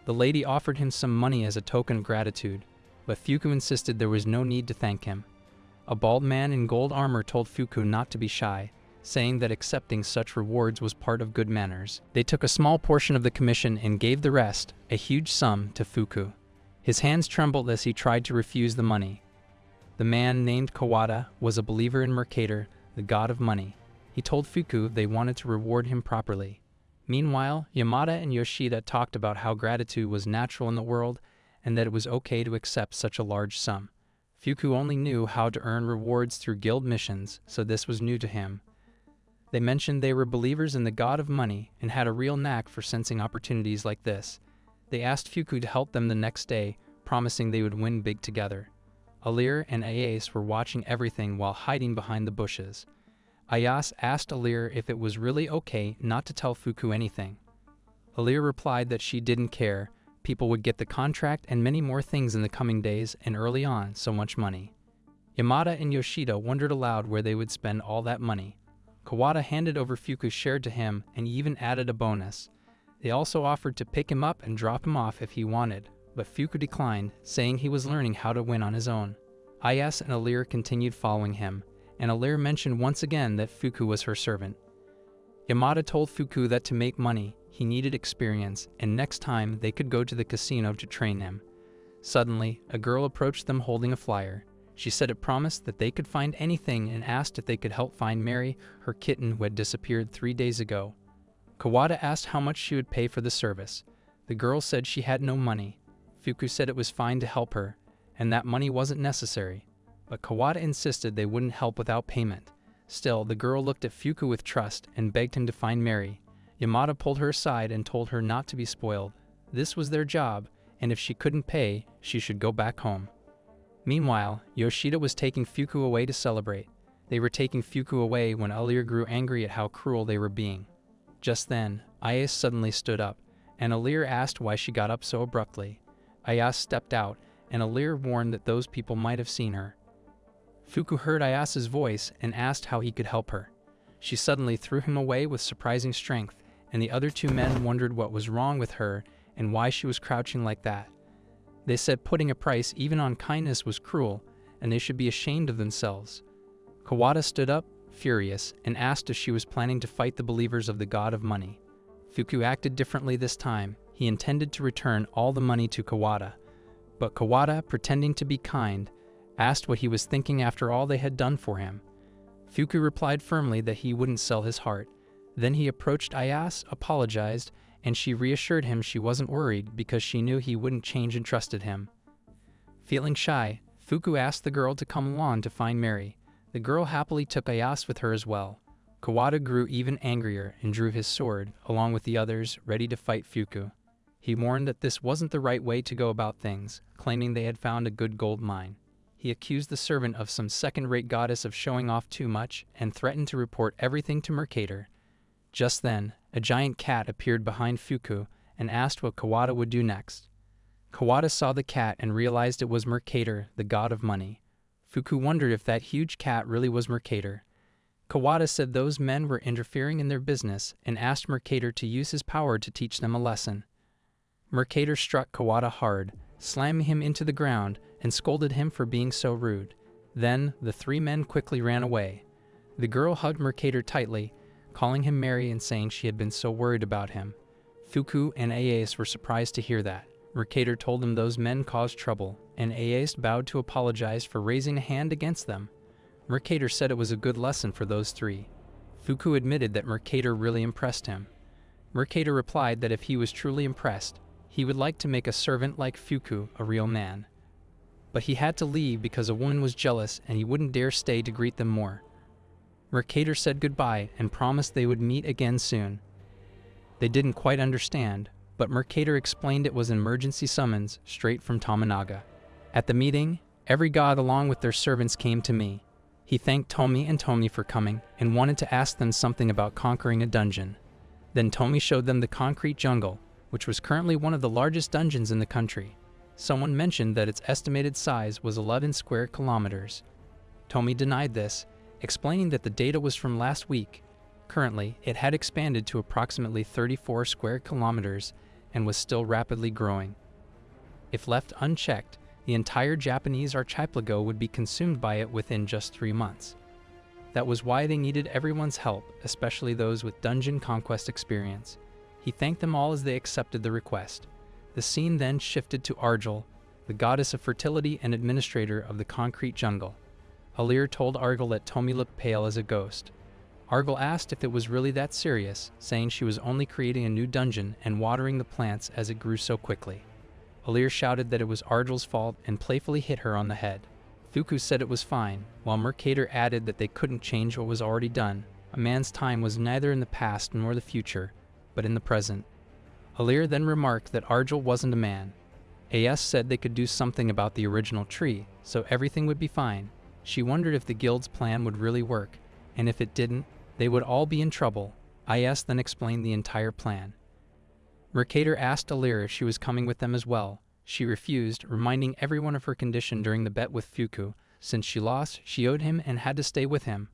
The lady offered him some money as a token of gratitude, but Fuku insisted there was no need to thank him. A bald man in gold armor told Fuku not to be shy, saying that accepting such rewards was part of good manners. They took a small portion of the commission and gave the rest, a huge sum, to Fuku. His hands trembled as he tried to refuse the money. The man named Kawada was a believer in Mercator, the god of money. He told Fuku they wanted to reward him properly. Meanwhile, Yamada and Yoshida talked about how gratitude was natural in the world and that it was okay to accept such a large sum. Fuku only knew how to earn rewards through guild missions, so this was new to him. They mentioned they were believers in the god of money and had a real knack for sensing opportunities like this. They asked Fuku to help them the next day, promising they would win big together. Alir and Ayase were watching everything while hiding behind the bushes. Ayase asked Alir if it was really okay not to tell Fuku anything. Alir replied that she didn't care. People would get the contract and many more things in the coming days, and early on, so much money. Yamada and Yoshida wondered aloud where they would spend all that money. Kawada handed over Fuku's share to him and even added a bonus. They also offered to pick him up and drop him off if he wanted, but Fuku declined, saying he was learning how to win on his own. Ayase and Alir continued following him, and Alir mentioned once again that Fuku was her servant. Yamada told Fuku that to make money, he needed experience, and next time they could go to the casino to train him. Suddenly, a girl approached them holding a flyer. She said it promised that they could find anything and asked if they could help find Mary, her kitten who had disappeared 3 days ago. Kawada asked how much she would pay for the service. The girl said she had no money. Fuku said it was fine to help her, and that money wasn't necessary. But Kawada insisted they wouldn't help without payment. Still, the girl looked at Fuku with trust and begged him to find Mary. Yamada pulled her aside and told her not to be spoiled. This was their job, and if she couldn't pay, she should go back home. Meanwhile, Yoshida was taking Fuku away to celebrate. They were taking Fuku away when Alir grew angry at how cruel they were being. Just then, Ayase suddenly stood up, and Alir asked why she got up so abruptly. Ayase stepped out, and Alir warned that those people might have seen her. Fuku heard Ayase's voice and asked how he could help her. She suddenly threw him away with surprising strength, and the other 2 men wondered what was wrong with her and why she was crouching like that. They said putting a price even on kindness was cruel, and they should be ashamed of themselves. Kawada stood up, furious, and asked if she was planning to fight the believers of the god of money. Fuku acted differently this time. He intended to return all the money to Kawada. But Kawada, pretending to be kind, asked what he was thinking after all they had done for him. Fuku replied firmly that he wouldn't sell his heart. Then he approached Ayase, apologized, and she reassured him she wasn't worried because she knew he wouldn't change and trusted him. Feeling shy, Fuku asked the girl to come along to find Mary. The girl happily took Ayase with her as well. Kawada grew even angrier and drew his sword, along with the others, ready to fight Fuku. He warned that this wasn't the right way to go about things, claiming they had found a good gold mine. He accused the servant of some second-rate goddess of showing off too much and threatened to report everything to Mercator. Just then, a giant cat appeared behind Fuku and asked what Kawada would do next. Kawada saw the cat and realized it was Mercator, the god of money. Fuku wondered if that huge cat really was Mercator. Kawada said those men were interfering in their business and asked Mercator to use his power to teach them a lesson. Mercator struck Kawada hard, slamming him into the ground, and scolded him for being so rude. Then, the three men quickly ran away. The girl hugged Mercator tightly, calling him Mary and saying she had been so worried about him. Fuku and Ayase were surprised to hear that. Mercator told them those men caused trouble, and Ayase bowed to apologize for raising a hand against them. Mercator said it was a good lesson for those three. Fuku admitted that Mercator really impressed him. Mercator replied that if he was truly impressed, he would like to make a servant like Fuku a real man. But he had to leave because a woman was jealous and he wouldn't dare stay to greet them more. Mercator said goodbye and promised they would meet again soon. They didn't quite understand, but Mercator explained it was an emergency summons straight from Tominaga. At the meeting, every god along with their servants came to me. He thanked Tomi and Tomi for coming and wanted to ask them something about conquering a dungeon. Then Tomi showed them the concrete jungle, which was currently one of the largest dungeons in the country. Someone mentioned that its estimated size was 11 square kilometers. Tomi denied this, explaining that the data was from last week. Currently, it had expanded to approximately 34 square kilometers and was still rapidly growing. If left unchecked, the entire Japanese archipelago would be consumed by it within just 3 months. That was why they needed everyone's help, especially those with dungeon conquest experience. He thanked them all as they accepted the request. The scene then shifted to Argel, the goddess of fertility and administrator of the concrete jungle. Alir told Argel that Tomi looked pale as a ghost. Argel asked if it was really that serious, saying she was only creating a new dungeon and watering the plants as it grew so quickly. Alir shouted that it was Argel's fault and playfully hit her on the head. Fuku said it was fine, while Mercator added that they couldn't change what was already done. A man's time was neither in the past nor the future, but in the present. Alir then remarked that Argel wasn't a man. Ayase said they could do something about the original tree, so everything would be fine. She wondered if the guild's plan would really work, and if it didn't, they would all be in trouble. Ayase then explained the entire plan. Mercator asked Alir if she was coming with them as well. She refused, reminding everyone of her condition during the bet with Fuku. Since she lost, she owed him and had to stay with him.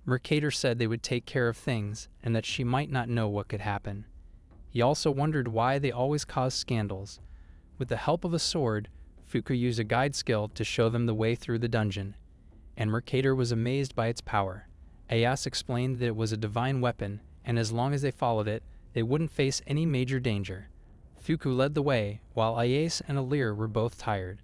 Mercator said they would take care of things, and that she might not know what could happen. He also wondered why they always caused scandals. With the help of a sword, Fuku used a guide skill to show them the way through the dungeon, and Mercator was amazed by its power. Ayase explained that it was a divine weapon, and as long as they followed it, they wouldn't face any major danger. Fuku led the way, while Ayase and Alir were both tired.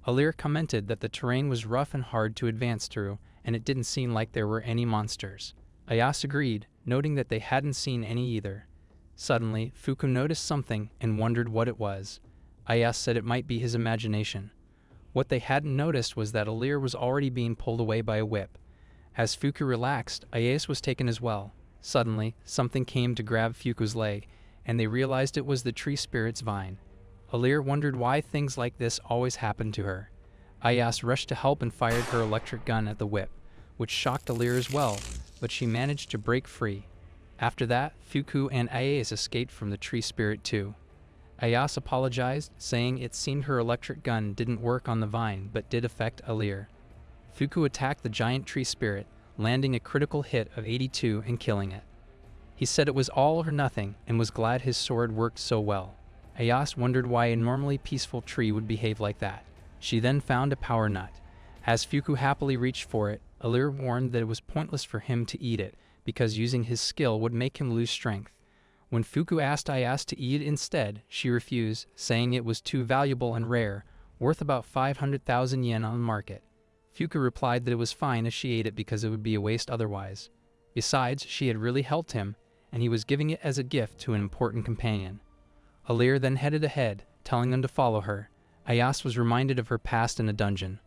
Alir commented that the terrain was rough and hard to advance through, and it didn't seem like there were any monsters. Ayase agreed, noting that they hadn't seen any either. Suddenly, Fuku noticed something and wondered what it was. Ayase said it might be his imagination. What they hadn't noticed was that Alir was already being pulled away by a whip. As Fuku relaxed, Ayase was taken as well. Suddenly, something came to grab Fuku's leg, and they realized it was the tree spirit's vine. Alir wondered why things like this always happened to her. Ayase rushed to help and fired her electric gun at the whip, which shocked Alir as well, but she managed to break free. After that, Fuku and Ayase escaped from the tree spirit too. Ayase apologized, saying it seemed her electric gun didn't work on the vine but did affect Alir. Fuku attacked the giant tree spirit, landing a critical hit of 82 and killing it. He said it was all or nothing and was glad his sword worked so well. Ayase wondered why a normally peaceful tree would behave like that. She then found a power nut. As Fuku happily reached for it, Alir warned that it was pointless for him to eat it because using his skill would make him lose strength. When Fuku asked Ayase to eat it instead, she refused, saying it was too valuable and rare, worth about 500,000 yen on the market. Fuku replied that it was fine if she ate it because it would be a waste otherwise. Besides, she had really helped him, and he was giving it as a gift to an important companion. Alir then headed ahead, telling them to follow her. Ayase was reminded of her past in a dungeon.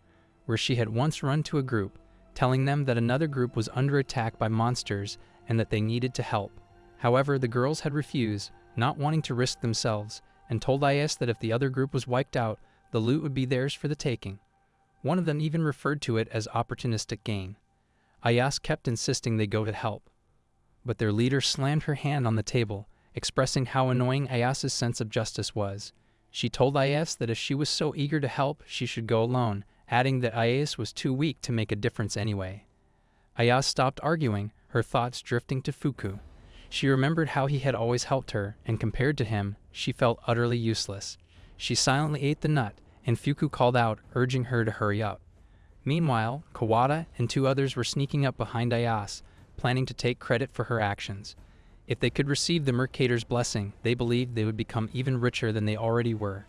where she had once run to a group, telling them that another group was under attack by monsters and that they needed to help. However, the girls had refused, not wanting to risk themselves, and told Is that if the other group was wiped out, the loot would be theirs for the taking. One of them even referred to it as opportunistic gain. Ayas kept insisting they go to help, but their leader slammed her hand on the table, expressing how annoying Ayas's sense of justice was. She told Ayas that if she was so eager to help, she should go alone, adding that Ayas was too weak to make a difference anyway. Ayas stopped arguing, her thoughts drifting to Fuku. She remembered how he had always helped her, and compared to him, she felt utterly useless. She silently ate the nut, and Fuku called out, urging her to hurry up. Meanwhile, Kawada and two others were sneaking up behind Ayas, planning to take credit for her actions. If they could receive the Mercator's blessing, they believed they would become even richer than they already were.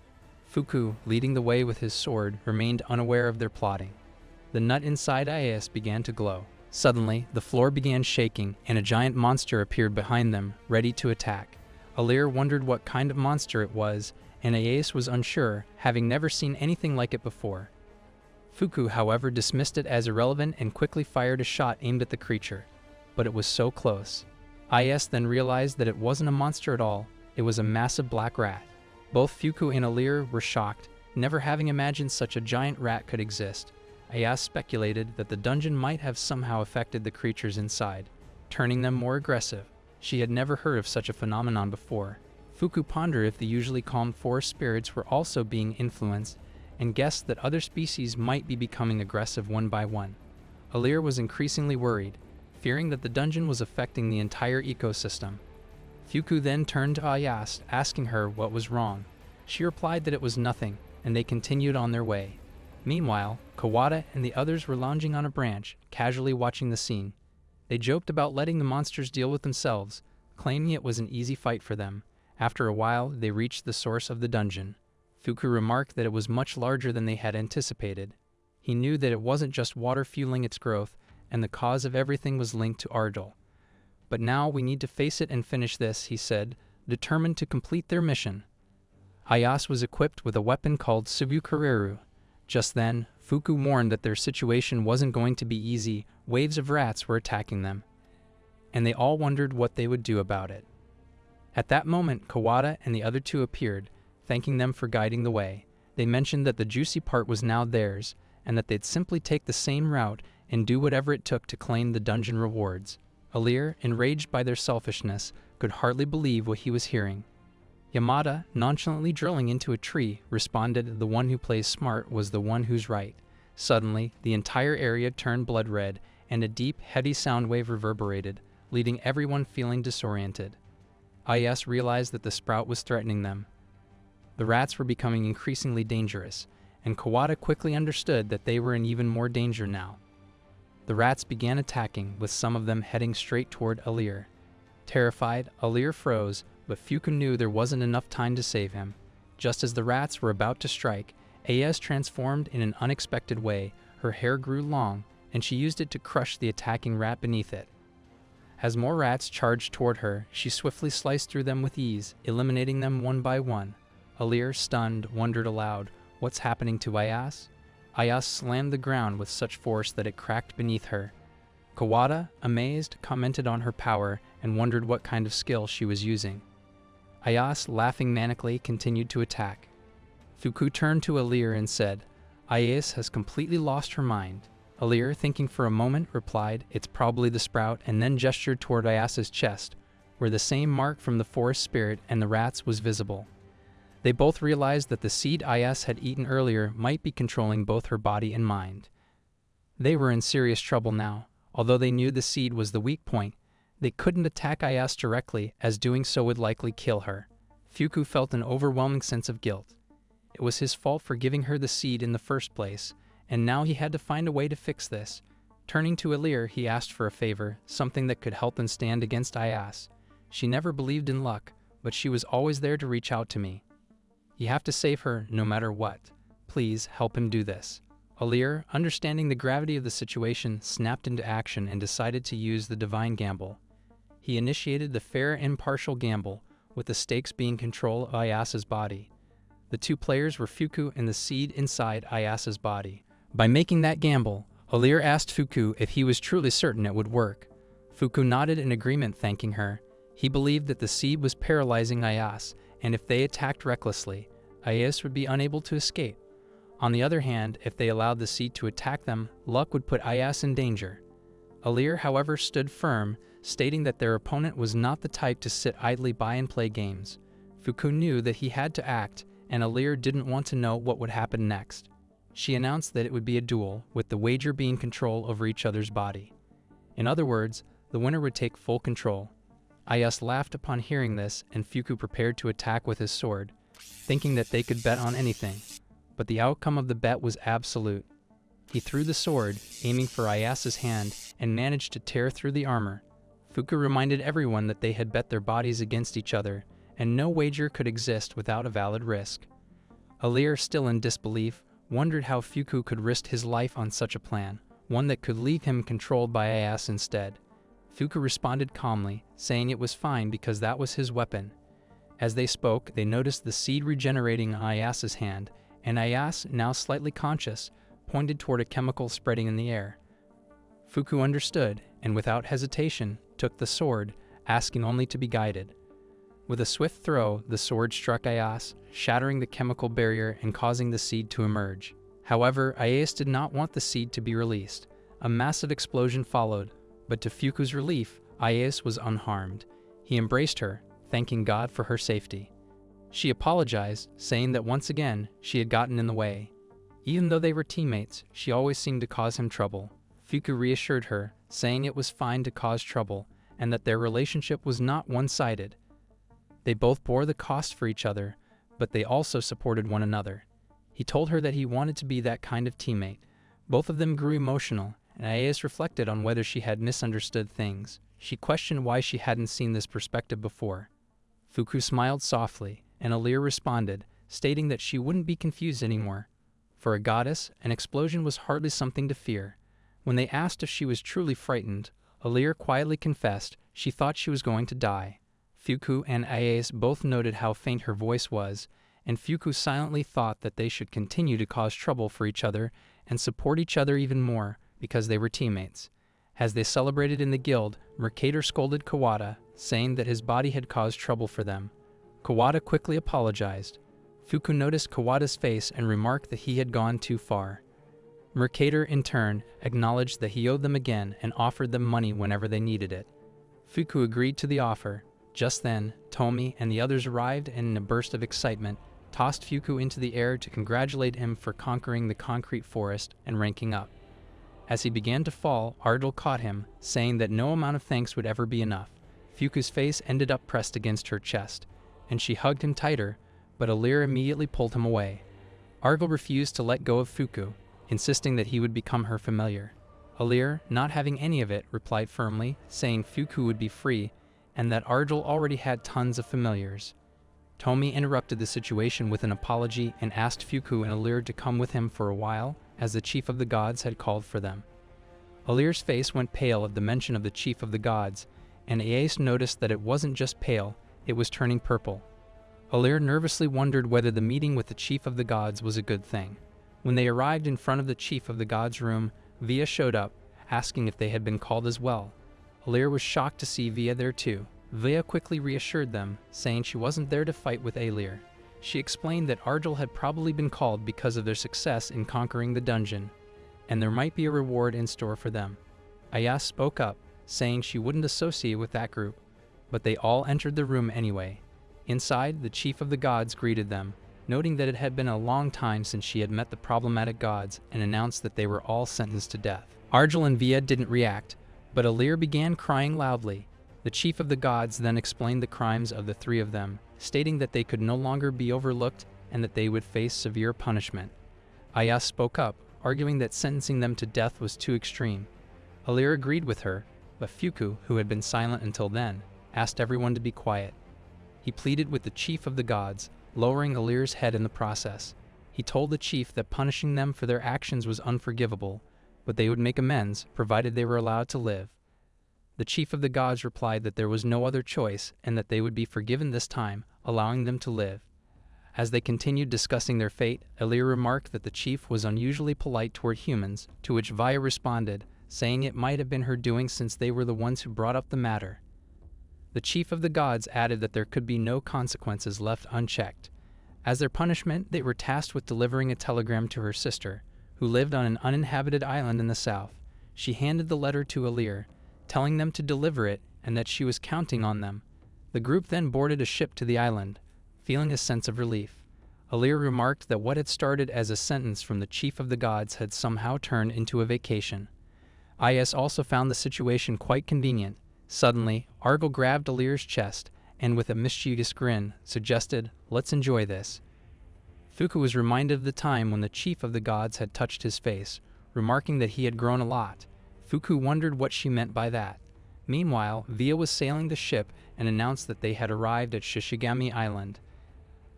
Fuku, leading the way with his sword, remained unaware of their plotting. The nut inside Ayas began to glow. Suddenly, the floor began shaking, and a giant monster appeared behind them, ready to attack. Alir wondered what kind of monster it was, and Ayas was unsure, having never seen anything like it before. Fuku, however, dismissed it as irrelevant and quickly fired a shot aimed at the creature. But it was so close. Ayas then realized that it wasn't a monster at all, it was a massive black rat. Both Fuku and Alir were shocked, never having imagined such a giant rat could exist. Ayas speculated that the dungeon might have somehow affected the creatures inside, turning them more aggressive. She had never heard of such a phenomenon before. Fuku pondered if the usually calm forest spirits were also being influenced, and guessed that other species might be becoming aggressive one by one. Alir was increasingly worried, fearing that the dungeon was affecting the entire ecosystem. Fuku then turned to Ayas, asking her what was wrong. She replied that it was nothing, and they continued on their way. Meanwhile, Kawada and the others were lounging on a branch, casually watching the scene. They joked about letting the monsters deal with themselves, claiming it was an easy fight for them. After a while, they reached the source of the dungeon. Fuku remarked that it was much larger than they had anticipated. He knew that it wasn't just water fueling its growth, and the cause of everything was linked to Ardal. But now we need to face it and finish this, he said, determined to complete their mission. Ayas was equipped with a weapon called Subukareru. Just then, Fuku warned that their situation wasn't going to be easy. Waves of rats were attacking them, and they all wondered what they would do about it. At that moment, Kawada and the other two appeared, thanking them for guiding the way. They mentioned that the juicy part was now theirs, and that they'd simply take the same route and do whatever it took to claim the dungeon rewards. Alir, enraged by their selfishness, could hardly believe what he was hearing. Yamada, nonchalantly drilling into a tree, responded, "The one who plays smart was the one who's right." Suddenly, the entire area turned blood red, and a deep, heavy sound wave reverberated, leaving everyone feeling disoriented. Ayas realized that the sprout was threatening them. The rats were becoming increasingly dangerous, and Kawada quickly understood that they were in even more danger now. The rats began attacking, with some of them heading straight toward Alir. Terrified, Alir froze, but Fuku knew there wasn't enough time to save him. Just as the rats were about to strike, Ayas transformed in an unexpected way. Her hair grew long, and she used it to crush the attacking rat beneath it. As more rats charged toward her, she swiftly sliced through them with ease, eliminating them one by one. Alir, stunned, wondered aloud, "What's happening to Ayas?" Ayas slammed the ground with such force that it cracked beneath her. Kawada, amazed, commented on her power and wondered what kind of skill she was using. Ayas, laughing manically, continued to attack. Fuku turned to Alir and said, "Ayas has completely lost her mind." Alir, thinking for a moment, replied, "It's probably the sprout," and then gestured toward Ayas's chest, where the same mark from the forest spirit and the rats was visible. They both realized that the seed Ayas had eaten earlier might be controlling both her body and mind. They were in serious trouble now. Although they knew the seed was the weak point, they couldn't attack Ayas directly, as doing so would likely kill her. Fuku felt an overwhelming sense of guilt. It was his fault for giving her the seed in the first place, and now he had to find a way to fix this. Turning to Alir, he asked for a favor, something that could help them stand against Ayas. She never believed in luck, but she was always there to reach out to me. You have to save her no matter what. Please help him do this. Alir, understanding the gravity of the situation, snapped into action and decided to use the divine gamble. He initiated the fair impartial gamble, with the stakes being control of Ayas's body. The two players were Fuku and the seed inside Ayas's body. By making that gamble, Alir asked Fuku if he was truly certain it would work. Fuku nodded in agreement, thanking her. He believed that the seed was paralyzing Ayas, and if they attacked recklessly, Ayas would be unable to escape. On the other hand, if they allowed the seed to attack them, luck would put Ayas in danger. Alir, however, stood firm, stating that their opponent was not the type to sit idly by and play games. Fuku knew that he had to act, and Alir didn't want to know what would happen next. She announced that it would be a duel, with the wager being control over each other's body. In other words, the winner would take full control. Ayas laughed upon hearing this, and Fuku prepared to attack with his sword, thinking that they could bet on anything. But the outcome of the bet was absolute. He threw the sword, aiming for Ayas's hand, and managed to tear through the armor. Fuku reminded everyone that they had bet their bodies against each other, and no wager could exist without a valid risk. Alir, still in disbelief, wondered how Fuku could risk his life on such a plan, one that could leave him controlled by Ayas instead. Fuku responded calmly, saying it was fine because that was his weapon. As they spoke, they noticed the seed regenerating Ayas's hand, and Ayas, now slightly conscious, pointed toward a chemical spreading in the air. Fuku understood, and without hesitation, took the sword, asking only to be guided. With a swift throw, the sword struck Ayas, shattering the chemical barrier and causing the seed to emerge. However, Ayas did not want the seed to be released. A massive explosion followed, but to Fuku's relief, Ayas was unharmed. He embraced her, thanking God for her safety. She apologized, saying that once again, she had gotten in the way. Even though they were teammates, she always seemed to cause him trouble. Fuku reassured her, saying it was fine to cause trouble, and that their relationship was not one-sided. They both bore the cost for each other, but they also supported one another. He told her that he wanted to be that kind of teammate. Both of them grew emotional, and Ayas reflected on whether she had misunderstood things. She questioned why she hadn't seen this perspective before. Fuku smiled softly, and Alir responded, stating that she wouldn't be confused anymore. For a goddess, an explosion was hardly something to fear. When they asked if she was truly frightened, Alir quietly confessed she thought she was going to die. Fuku and Ayas both noted how faint her voice was, and Fuku silently thought that they should continue to cause trouble for each other and support each other even more because they were teammates. As they celebrated in the guild, Mercator scolded Kawada, saying that his body had caused trouble for them. Kawada quickly apologized. Fuku noticed Kawada's face and remarked that he had gone too far. Mercator, in turn, acknowledged that he owed them again and offered them money whenever they needed it. Fuku agreed to the offer. Just then, Tomi and the others arrived and in a burst of excitement, tossed Fuku into the air to congratulate him for conquering the concrete forest and ranking up. As he began to fall, Ardal caught him, saying that no amount of thanks would ever be enough. Fuku's face ended up pressed against her chest, and she hugged him tighter, but Alir immediately pulled him away. Ardal refused to let go of Fuku, insisting that he would become her familiar. Alir, not having any of it, replied firmly, saying Fuku would be free, and that Ardal already had tons of familiars. Tomi interrupted the situation with an apology and asked Fuku and Alir to come with him for a while, as the Chief of the Gods had called for them. Alir's face went pale at the mention of the Chief of the Gods, and Ayas noticed that it wasn't just pale, it was turning purple. Alir nervously wondered whether the meeting with the Chief of the Gods was a good thing. When they arrived in front of the Chief of the Gods' room, Via showed up, asking if they had been called as well. Alir was shocked to see Via there too. Via quickly reassured them, saying she wasn't there to fight with Alir. She explained that Ardal had probably been called because of their success in conquering the dungeon, and there might be a reward in store for them. Ayas spoke up, saying she wouldn't associate with that group, but they all entered the room anyway. Inside, the Chief of the Gods greeted them, noting that it had been a long time since she had met the problematic gods, and announced that they were all sentenced to death. Ardal and Via didn't react, but Alir began crying loudly. The Chief of the Gods then explained the crimes of the three of them, stating that they could no longer be overlooked and that they would face severe punishment. Ayas spoke up, arguing that sentencing them to death was too extreme. Alir agreed with her, but Fuku, who had been silent until then, asked everyone to be quiet. He pleaded with the Chief of the Gods, lowering Alir's head in the process. He told the chief that punishing them for their actions was unforgivable, but they would make amends, provided they were allowed to live. The Chief of the Gods replied that there was no other choice and that they would be forgiven this time, allowing them to live. As they continued discussing their fate, Alir remarked that the chief was unusually polite toward humans, to which Vaya responded, saying it might have been her doing since they were the ones who brought up the matter. The chief of the gods added that there could be no consequences left unchecked. As their punishment, they were tasked with delivering a telegram to her sister, who lived on an uninhabited island in the south. She handed the letter to Alir, telling them to deliver it and that she was counting on them. The group then boarded a ship to the island, feeling a sense of relief. Alir remarked that what had started as a sentence from the chief of the gods had somehow turned into a vacation. Is also found the situation quite convenient. Suddenly, Argel grabbed Alir's chest and with a mischievous grin, suggested, "Let's enjoy this." Fuku was reminded of the time when the chief of the gods had touched his face, remarking that he had grown a lot. Fuku wondered what she meant by that. Meanwhile, Via was sailing the ship and announced that they had arrived at Shishigami Island.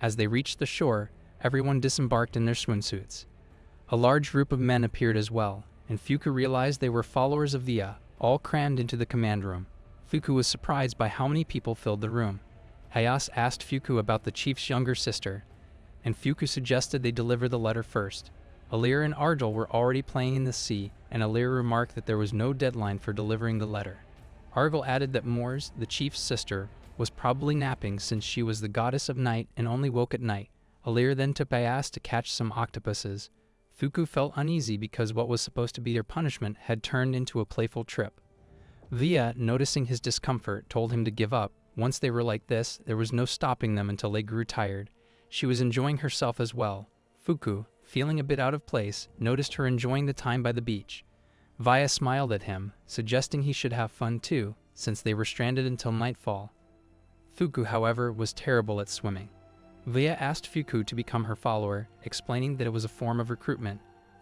As they reached the shore, everyone disembarked in their swimsuits. A large group of men appeared as well, and Fuku realized they were followers of Via, all crammed into the command room. Fuku was surprised by how many people filled the room. Ayase asked Fuku about the chief's younger sister, and Fuku suggested they deliver the letter first. Alir and Argel were already playing in the sea, and Alir remarked that there was no deadline for delivering the letter. Argel added that Mors, the chief's sister, was probably napping since she was the goddess of night and only woke at night. Alir then took Ayase to catch some octopuses. Fuku felt uneasy because what was supposed to be their punishment had turned into a playful trip. Via, noticing his discomfort, told him to give up. Once they were like this, there was no stopping them until they grew tired. She was enjoying herself as well. Fuku, feeling a bit out of place, noticed her enjoying the time by the beach. Via smiled at him, suggesting he should have fun too, since they were stranded until nightfall. Fuku, however, was terrible at swimming. Via asked Fuku to become her follower, explaining that it was a form of recruitment.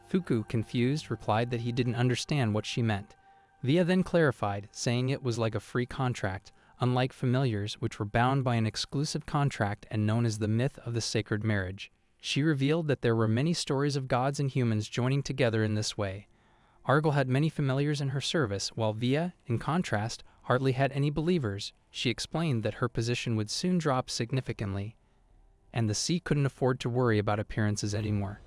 Fuku, confused, replied that he didn't understand what she meant. Via then clarified, saying it was like a free contract, unlike familiars which were bound by an exclusive contract and known as the myth of the sacred marriage. She revealed that there were many stories of gods and humans joining together in this way. Argel had many familiars in her service, while Via, in contrast, hardly had any believers. She explained that her position would soon drop significantly, and the sea couldn't afford to worry about appearances anymore.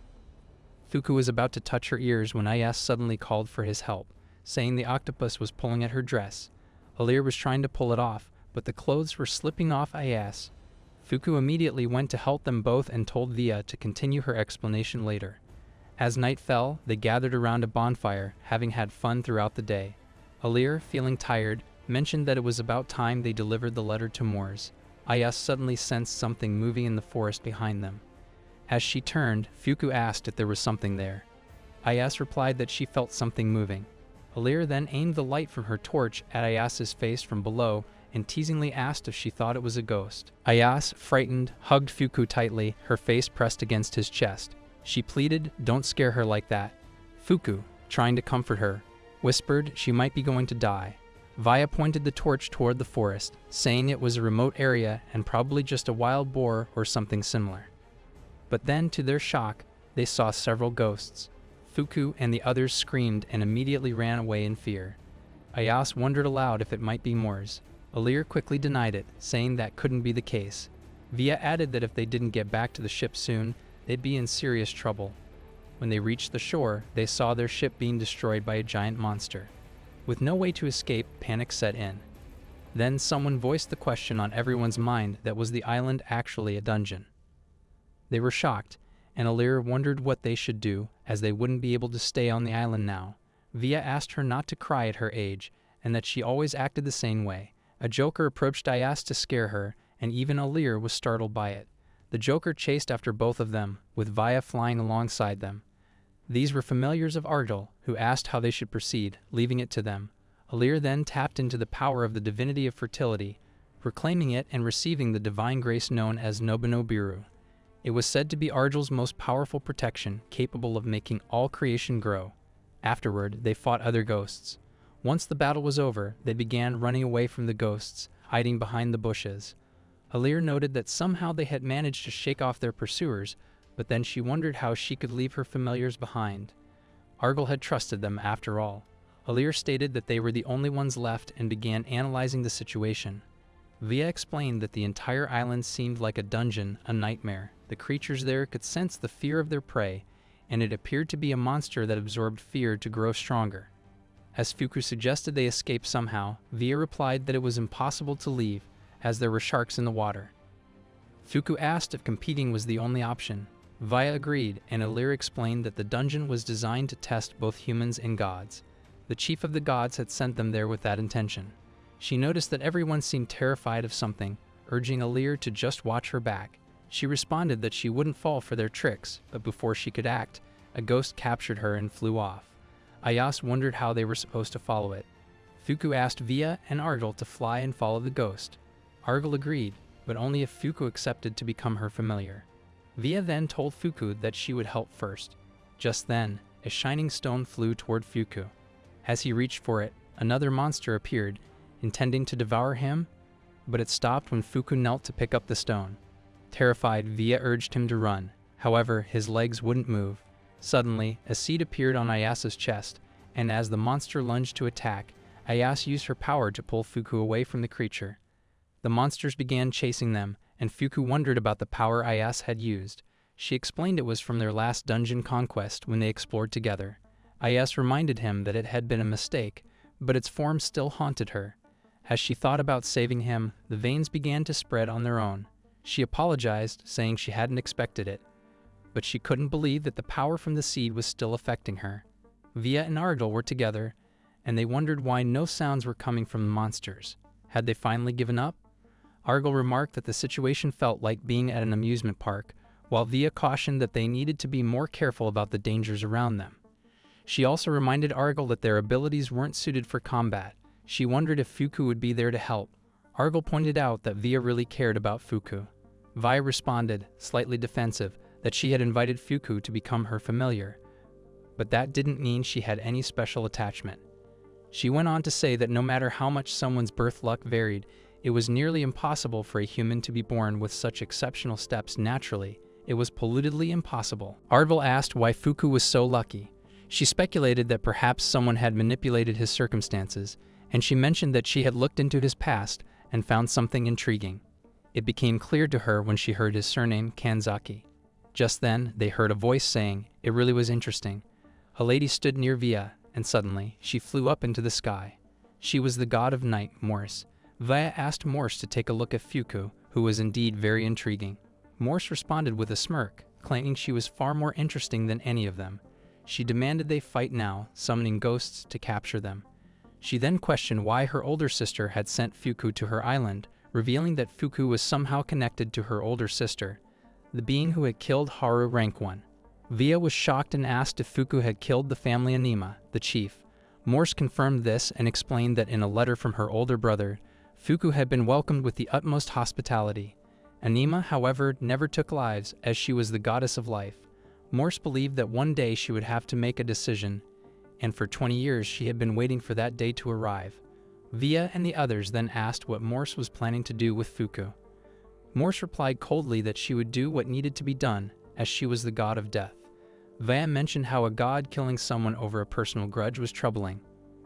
Fuku was about to touch her ears when Ayase suddenly called for his help, saying the octopus was pulling at her dress. Alir was trying to pull it off, but the clothes were slipping off Ayase. Fuku immediately went to help them both and told Via to continue her explanation later. As night fell, they gathered around a bonfire, having had fun throughout the day. Alir, feeling tired, mentioned that it was about time they delivered the letter to Mors. Ayase suddenly sensed something moving in the forest behind them. As she turned, Fuku asked if there was something there. Ayase replied that she felt something moving. Alir then aimed the light from her torch at Ayase's face from below and teasingly asked if she thought it was a ghost. Ayase, frightened, hugged Fuku tightly, her face pressed against his chest. She pleaded, "Don't scare her like that." Fuku, trying to comfort her, whispered she might be going to die. Via pointed the torch toward the forest, saying it was a remote area and probably just a wild boar or something similar. But then, to their shock, they saw several ghosts. Fuku and the others screamed and immediately ran away in fear. Ayase wondered aloud if it might be Mors. Alir quickly denied it, saying that couldn't be the case. Via added that if they didn't get back to the ship soon, they'd be in serious trouble. When they reached the shore, they saw their ship being destroyed by a giant monster. With no way to escape, panic set in. Then someone voiced the question on everyone's mind that was the island actually a dungeon. They were shocked, and Alir wondered what they should do, as they wouldn't be able to stay on the island now. Via asked her not to cry at her age, and that she always acted the same way. A joker approached Ayase to scare her, and even Alir was startled by it. The joker chased after both of them, with Via flying alongside them. These were familiars of Argel, who asked how they should proceed, leaving it to them. Alir then tapped into the power of the divinity of fertility, proclaiming it and receiving the divine grace known as Nobanobiru. It was said to be Argel's most powerful protection, capable of making all creation grow. Afterward, they fought other ghosts. Once the battle was over, they began running away from the ghosts, hiding behind the bushes. Alir noted that somehow they had managed to shake off their pursuers, but then she wondered how she could leave her familiars behind. Argel had trusted them after all. Alir stated that they were the only ones left and began analyzing the situation. Via explained that the entire island seemed like a dungeon, a nightmare. The creatures there could sense the fear of their prey, and it appeared to be a monster that absorbed fear to grow stronger. As Fuku suggested they escape somehow, Via replied that it was impossible to leave, as there were sharks in the water. Fuku asked if competing was the only option. Via agreed, and Ilir explained that the dungeon was designed to test both humans and gods. The chief of the gods had sent them there with that intention. She noticed that everyone seemed terrified of something, urging Ilir to just watch her back. She responded that she wouldn't fall for their tricks, but before she could act, a ghost captured her and flew off. Ayas wondered how they were supposed to follow it. Fuku asked Via and Argel to fly and follow the ghost. Argel agreed, but only if Fuku accepted to become her familiar. Via then told Fuku that she would help first. Just then, a shining stone flew toward Fuku. As he reached for it, another monster appeared, intending to devour him, but it stopped when Fuku knelt to pick up the stone. Terrified, Via urged him to run. However, his legs wouldn't move. Suddenly, a seed appeared on Ayas's chest, and as the monster lunged to attack, Ayas used her power to pull Fuku away from the creature. The monsters began chasing them, and Fuku wondered about the power Ayas had used. She explained it was from their last dungeon conquest when they explored together. Ayas reminded him that it had been a mistake, but its form still haunted her. As she thought about saving him, the veins began to spread on their own. She apologized, saying she hadn't expected it, but she couldn't believe that the power from the seed was still affecting her. Via and Argel were together, and they wondered why no sounds were coming from the monsters. Had they finally given up? Argel remarked that the situation felt like being at an amusement park, while Via cautioned that they needed to be more careful about the dangers around them. She also reminded Argel that their abilities weren't suited for combat. She wondered if Fuku would be there to help. Argel pointed out that Via really cared about Fuku. Vi responded, slightly defensive, that she had invited Fuku to become her familiar, but that didn't mean she had any special attachment. She went on to say that no matter how much someone's birth luck varied, it was nearly impossible for a human to be born with such exceptional steps naturally. It was pollutedly impossible. Argel asked why Fuku was so lucky. She speculated that perhaps someone had manipulated his circumstances, and she mentioned that she had looked into his past and found something intriguing. It became clear to her when she heard his surname, Kanzaki. Just then, they heard a voice saying, "It really was interesting." A lady stood near Via, and suddenly, she flew up into the sky. She was the god of night, Morse. Via asked Morse to take a look at Fuku, who was indeed very intriguing. Morse responded with a smirk, claiming she was far more interesting than any of them. She demanded they fight now, summoning ghosts to capture them. She then questioned why her older sister had sent Fuku to her island, revealing that Fuku was somehow connected to her older sister, the being who had killed Haru Rank 1. Via was shocked and asked if Fuku had killed the family Anima, the chief. Morse confirmed this and explained that in a letter from her older brother, Fuku had been welcomed with the utmost hospitality. Anima, however, never took lives, as she was the goddess of life. Morse believed that one day she would have to make a decision, and for 20 years she had been waiting for that day to arrive. Via and the others then asked what Morse was planning to do with Fuku. Morse replied coldly that she would do what needed to be done, as she was the god of death. Via mentioned how a god killing someone over a personal grudge was troubling.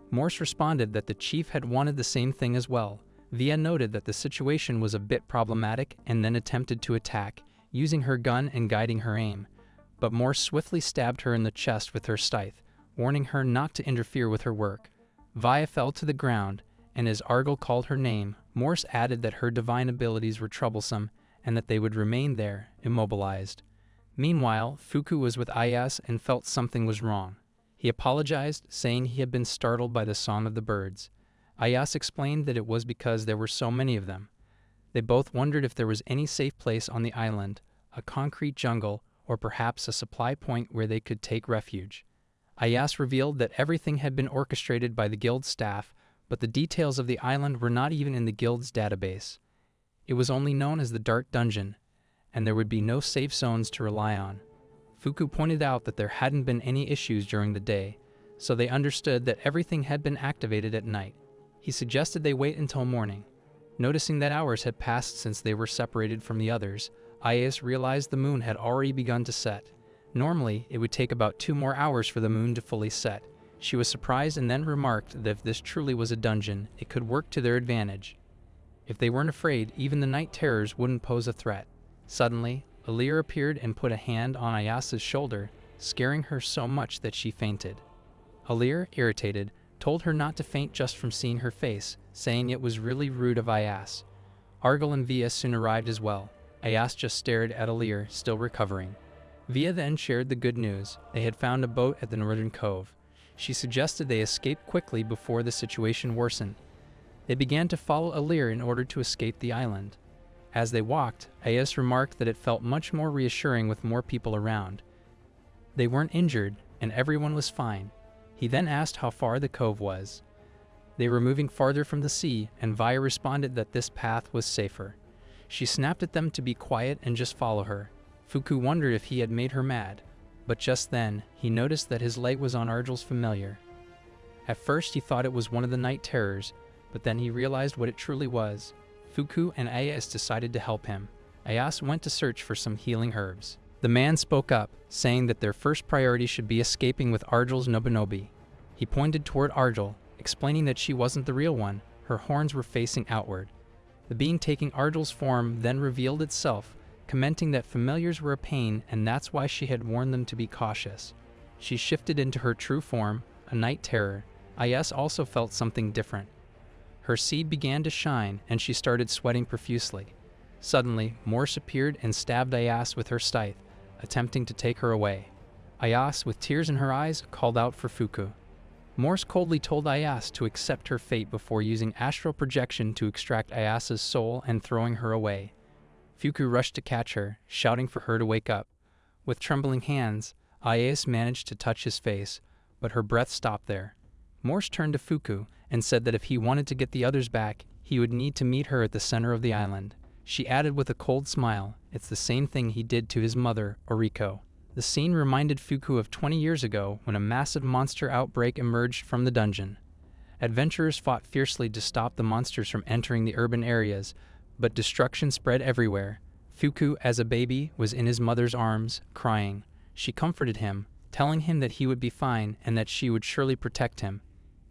Morse responded that the chief had wanted the same thing as well. Via noted that the situation was a bit problematic and then attempted to attack, using her gun and guiding her aim. But Morse swiftly stabbed her in the chest with her scythe, warning her not to interfere with her work. Via fell to the ground, and as Argel called her name, Morse added that her divine abilities were troublesome and that they would remain there, immobilized. Meanwhile, Fuku was with Ayas and felt something was wrong. He apologized, saying he had been startled by the song of the birds. Ayas explained that it was because there were so many of them. They both wondered if there was any safe place on the island, a concrete jungle, or perhaps a supply point where they could take refuge. Ayas revealed that everything had been orchestrated by the guild staff, but the details of the island were not even in the guild's database. It was only known as the Dark Dungeon, and there would be no safe zones to rely on. Fuku pointed out that there hadn't been any issues during the day, so they understood that everything had been activated at night. He suggested they wait until morning. Noticing that hours had passed since they were separated from the others, Ayas realized the moon had already begun to set. Normally, it would take about 2 more hours for the moon to fully set. She was surprised and then remarked that if this truly was a dungeon, it could work to their advantage. If they weren't afraid, even the night terrors wouldn't pose a threat. Suddenly, Alir appeared and put a hand on Ayasa's shoulder, scaring her so much that she fainted. Alir, irritated, told her not to faint just from seeing her face, saying it was really rude of Ayas. Argel and Via soon arrived as well. Ayas just stared at Alir, still recovering. Via then shared the good news. They had found a boat at the northern cove. She suggested they escape quickly before the situation worsened. They began to follow Alir in order to escape the island. As they walked, Ayas remarked that it felt much more reassuring with more people around. They weren't injured, and everyone was fine. He then asked how far the cove was. They were moving farther from the sea, and Via responded that this path was safer. She snapped at them to be quiet and just follow her. Fuku wondered if he had made her mad, but just then, he noticed that his light was on Argel's familiar. At first he thought it was one of the night terrors, but then he realized what it truly was. Fuku and Ayas decided to help him. Ayas went to search for some healing herbs. The man spoke up, saying that their first priority should be escaping with Argel's Nobinobi. He pointed toward Argel, explaining that she wasn't the real one. Her horns were facing outward. The being taking Argel's form then revealed itself, commenting that familiars were a pain and that's why she had warned them to be cautious. She shifted into her true form, a night terror. Ayas also felt something different. Her seed began to shine and she started sweating profusely. Suddenly, Morse appeared and stabbed Ayas with her scythe, attempting to take her away. Ayas, with tears in her eyes, called out for Fuku. Morse coldly told Ayas to accept her fate before using astral projection to extract Ayas's soul and throwing her away. Fuku rushed to catch her, shouting for her to wake up. With trembling hands, Ayas managed to touch his face, but her breath stopped there. Morse turned to Fuku and said that if he wanted to get the others back, he would need to meet her at the center of the island. She added with a cold smile, "It's the same thing he did to his mother, Oriko." The scene reminded Fuku of 20 years ago when a massive monster outbreak emerged from the dungeon. Adventurers fought fiercely to stop the monsters from entering the urban areas, but destruction spread everywhere. Fuku, as a baby, was in his mother's arms, crying. She comforted him, telling him that he would be fine and that she would surely protect him,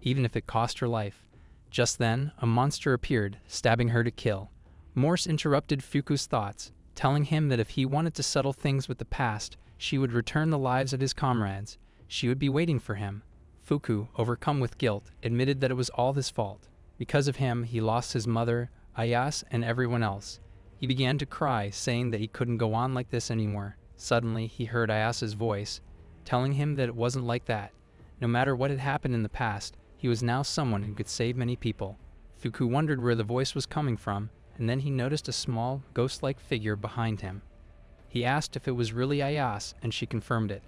even if it cost her life. Just then, a monster appeared, stabbing her to kill. Morse interrupted Fuku's thoughts, telling him that if he wanted to settle things with the past, she would return the lives of his comrades. She would be waiting for him. Fuku, overcome with guilt, admitted that it was all his fault. Because of him, he lost his mother, Ayas, and everyone else. He began to cry, saying that he couldn't go on like this anymore. Suddenly, he heard Ayas's voice, telling him that it wasn't like that. No matter what had happened in the past, he was now someone who could save many people. Fuku wondered where the voice was coming from, and then he noticed a small, ghost-like figure behind him. He asked if it was really Ayas, and she confirmed it.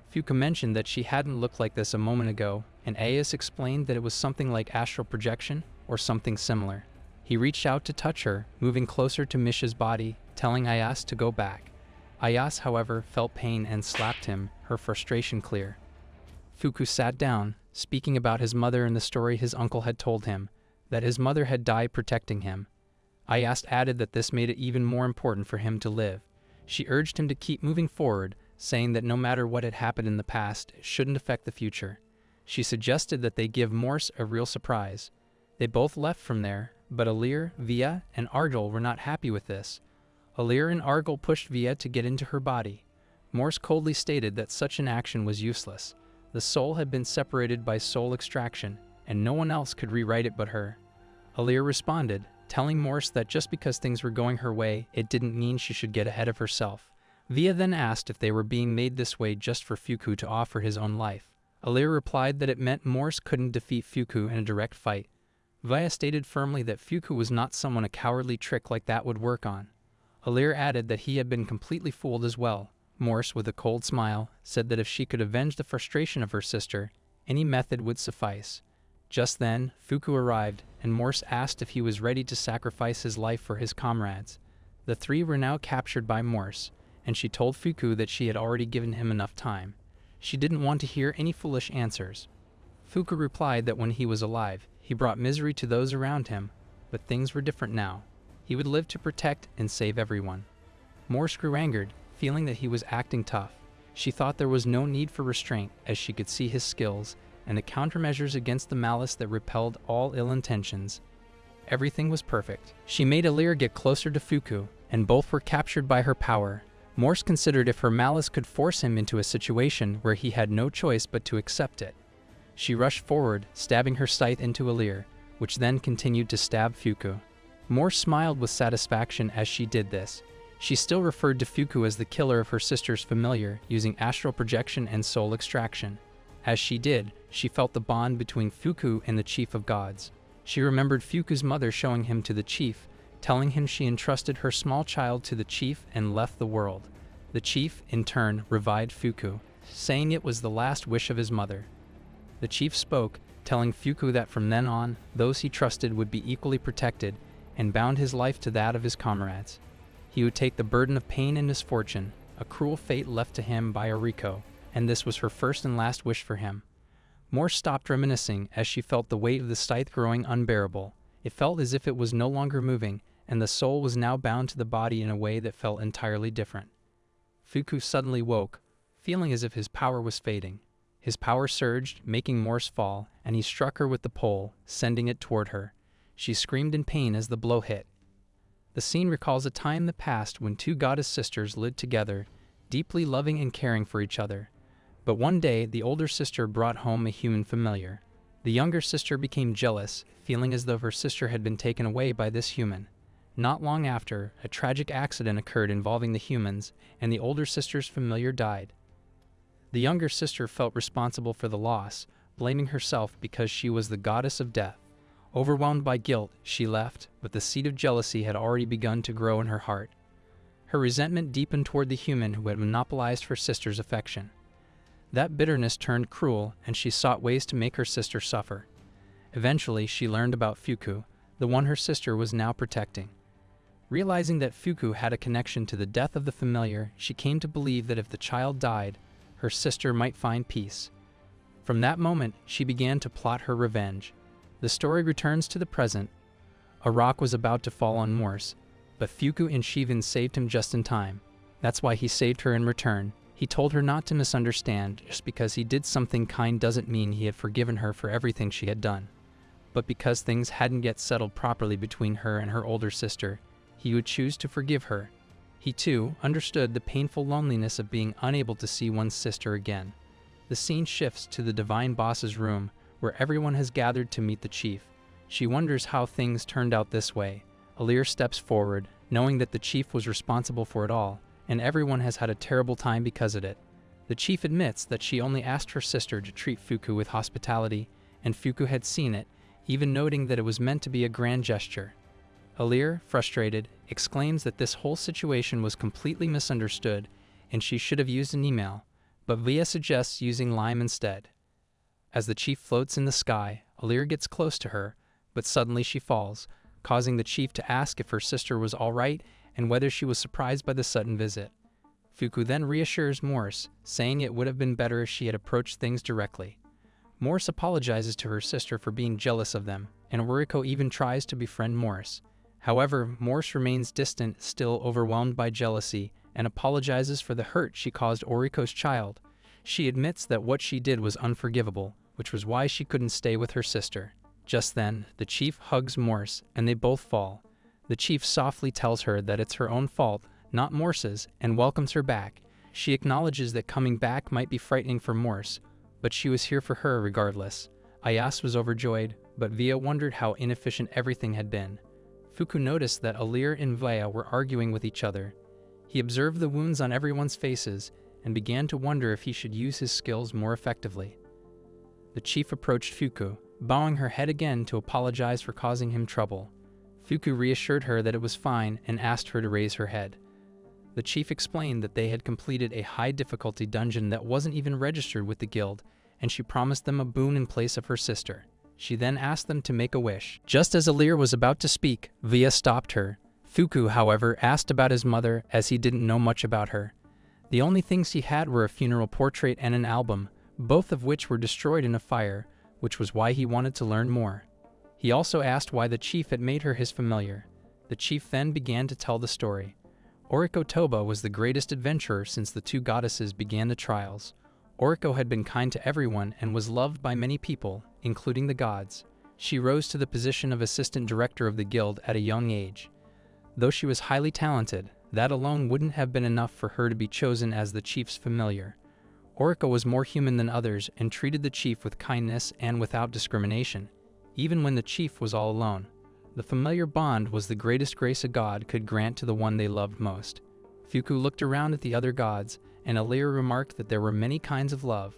Fuku mentioned that she hadn't looked like this a moment ago, and Ayas explained that it was something like astral projection, or something similar. He reached out to touch her, moving closer to Misha's body, telling Ayas to go back. Ayas, however, felt pain and slapped him, her frustration clear. Fuku sat down, speaking about his mother and the story his uncle had told him, that his mother had died protecting him. Ayas added that this made it even more important for him to live. She urged him to keep moving forward, saying that no matter what had happened in the past, it shouldn't affect the future. She suggested that they give Morse a real surprise. They both left from there, but Alir, Via, and Argel were not happy with this. Alir and Argel pushed Via to get into her body. Morse coldly stated that such an action was useless. The soul had been separated by soul extraction, and no one else could rewrite it but her. Alir responded, telling Morse that just because things were going her way, it didn't mean she should get ahead of herself. Via then asked if they were being made this way just for Fuku to offer his own life. Alir replied that it meant Morse couldn't defeat Fuku in a direct fight. Via stated firmly that Fuku was not someone a cowardly trick like that would work on. Alir added that he had been completely fooled as well. Morse, with a cold smile, said that if she could avenge the frustration of her sister, any method would suffice. Just then, Fuku arrived, and Morse asked if he was ready to sacrifice his life for his comrades. The three were now captured by Morse, and she told Fuku that she had already given him enough time. She didn't want to hear any foolish answers. Fuku replied that when he was alive, he brought misery to those around him, but things were different now. He would live to protect and save everyone. Morse grew angered, feeling that he was acting tough. She thought there was no need for restraint, as she could see his skills and the countermeasures against the malice that repelled all ill intentions. Everything was perfect. She made Alir get closer to Fuku, and both were captured by her power. Morse considered if her malice could force him into a situation where he had no choice but to accept it. She rushed forward, stabbing her scythe into Alir, which then continued to stab Fuku. Morse smiled with satisfaction as she did this. She still referred to Fuku as the killer of her sister's familiar, using astral projection and soul extraction. As she did, she felt the bond between Fuku and the Chief of Gods. She remembered Fuku's mother showing him to the chief, telling him she entrusted her small child to the chief and left the world. The chief, in turn, revived Fuku, saying it was the last wish of his mother. The chief spoke, telling Fuku that from then on, those he trusted would be equally protected, and bound his life to that of his comrades. He would take the burden of pain and misfortune, a cruel fate left to him by Oriko, and this was her first and last wish for him. Morse stopped reminiscing as she felt the weight of the scythe growing unbearable. It felt as if it was no longer moving, and the soul was now bound to the body in a way that felt entirely different. Fuku suddenly woke, feeling as if his power was fading. His power surged, making Morse fall, and he struck her with the pole, sending it toward her. She screamed in pain as the blow hit. The scene recalls a time in the past when two goddess sisters lived together, deeply loving and caring for each other. But one day, the older sister brought home a human familiar. The younger sister became jealous, feeling as though her sister had been taken away by this human. Not long after, a tragic accident occurred involving the humans, and the older sister's familiar died. The younger sister felt responsible for the loss, blaming herself because she was the goddess of death. Overwhelmed by guilt, she left, but the seed of jealousy had already begun to grow in her heart. Her resentment deepened toward the human who had monopolized her sister's affection. That bitterness turned cruel, and she sought ways to make her sister suffer. Eventually, she learned about Fuku, the one her sister was now protecting. Realizing that Fuku had a connection to the death of the familiar, she came to believe that if the child died, her sister might find peace. From that moment, she began to plot her revenge. The story returns to the present. A rock was about to fall on Morse, but Fuku and Shivan saved him just in time. That's why he saved her in return. He told her not to misunderstand. Just because he did something kind doesn't mean he had forgiven her for everything she had done. But because things hadn't yet settled properly between her and her older sister, he would choose to forgive her. He too understood the painful loneliness of being unable to see one's sister again. The scene shifts to the Divine Boss's room, where everyone has gathered to meet the chief. She wonders how things turned out this way. Alir steps forward, knowing that the chief was responsible for it all, and everyone has had a terrible time because of it. The chief admits that she only asked her sister to treat Fuku with hospitality, and Fuku had seen it, even noting that it was meant to be a grand gesture. Alir, frustrated, exclaims that this whole situation was completely misunderstood, and she should have used an email, but Via suggests using Lime instead. As the chief floats in the sky, Alir gets close to her, but suddenly she falls, causing the chief to ask if her sister was all right and whether she was surprised by the sudden visit. Fuku then reassures Morse, saying it would have been better if she had approached things directly. Morse apologizes to her sister for being jealous of them, and Oriko even tries to befriend Morse. However, Morse remains distant, still overwhelmed by jealousy, and apologizes for the hurt she caused Oriko's child. She admits that what she did was unforgivable, which was why she couldn't stay with her sister. Just then, the chief hugs Morse, and they both fall. The chief softly tells her that it's her own fault, not Morse's, and welcomes her back. She acknowledges that coming back might be frightening for Morse, but she was here for her regardless. Ayas was overjoyed, but Via wondered how inefficient everything had been. Fuku noticed that Alir and Via were arguing with each other. He observed the wounds on everyone's faces and began to wonder if he should use his skills more effectively. The chief approached Fuku, bowing her head again to apologize for causing him trouble. Fuku reassured her that it was fine and asked her to raise her head. The chief explained that they had completed a high-difficulty dungeon that wasn't even registered with the guild, and she promised them a boon in place of her sister. She then asked them to make a wish. Just as Alir was about to speak, Via stopped her. Fuku, however, asked about his mother as he didn't know much about her. The only things he had were a funeral portrait and an album, both of which were destroyed in a fire, which was why he wanted to learn more. He also asked why the chief had made her his familiar. The chief then began to tell the story. Oriko Toba was the greatest adventurer since the two goddesses began the trials. Oriko had been kind to everyone and was loved by many people, including the gods. She rose to the position of assistant director of the guild at a young age. Though she was highly talented, That alone wouldn't have been enough for her to be chosen as the chief's familiar. Orica was more human than others and treated the chief with kindness and without discrimination, even when the chief was all alone. The familiar bond was the greatest grace a god could grant to the one they loved most. Fuku looked around at the other gods, and Alir remarked that there were many kinds of love.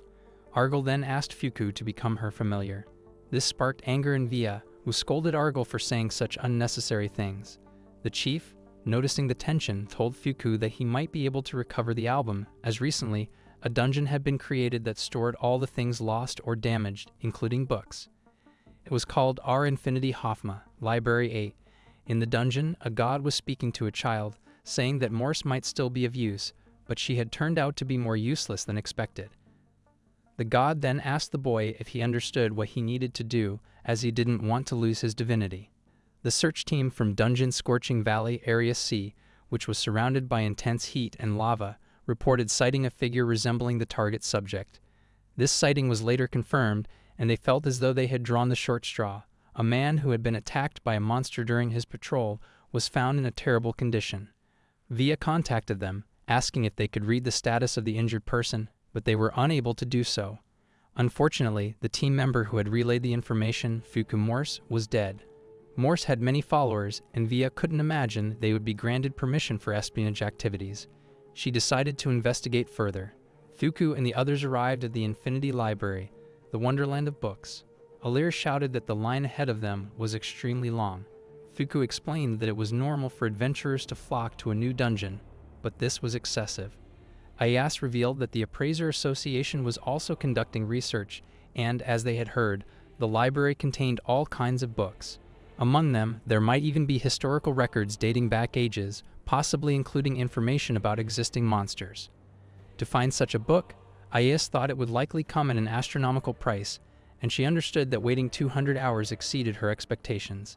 Argal then asked Fuku to become her familiar. This sparked anger in Via, who scolded Argal for saying such unnecessary things. The chief, noticing the tension, told Fuku that he might be able to recover the album, as recently, a dungeon had been created that stored all the things lost or damaged, including books. It was called R Infinity Hofma, Library 8. In the dungeon, a god was speaking to a child, saying that Morse might still be of use, but she had turned out to be more useless than expected. The god then asked the boy if he understood what he needed to do, as he didn't want to lose his divinity. The search team from Dungeon Scorching Valley Area C, which was surrounded by intense heat and lava, reported sighting a figure resembling the target subject. This sighting was later confirmed, and they felt as though they had drawn the short straw. A man who had been attacked by a monster during his patrol was found in a terrible condition. Via contacted them, asking if they could read the status of the injured person, but they were unable to do so. Unfortunately, the team member who had relayed the information, Fuku Morse, was dead. Morse had many followers, and Via couldn't imagine they would be granted permission for espionage activities. She decided to investigate further. Fuku and the others arrived at the Infinity Library, the wonderland of books. Alir shouted that the line ahead of them was extremely long. Fuku explained that it was normal for adventurers to flock to a new dungeon, but this was excessive. Ayas revealed that the Appraiser Association was also conducting research, and, as they had heard, the library contained all kinds of books. Among them, there might even be historical records dating back ages, possibly including information about existing monsters. To find such a book, Ayas thought it would likely come at an astronomical price, and she understood that waiting 200 hours exceeded her expectations.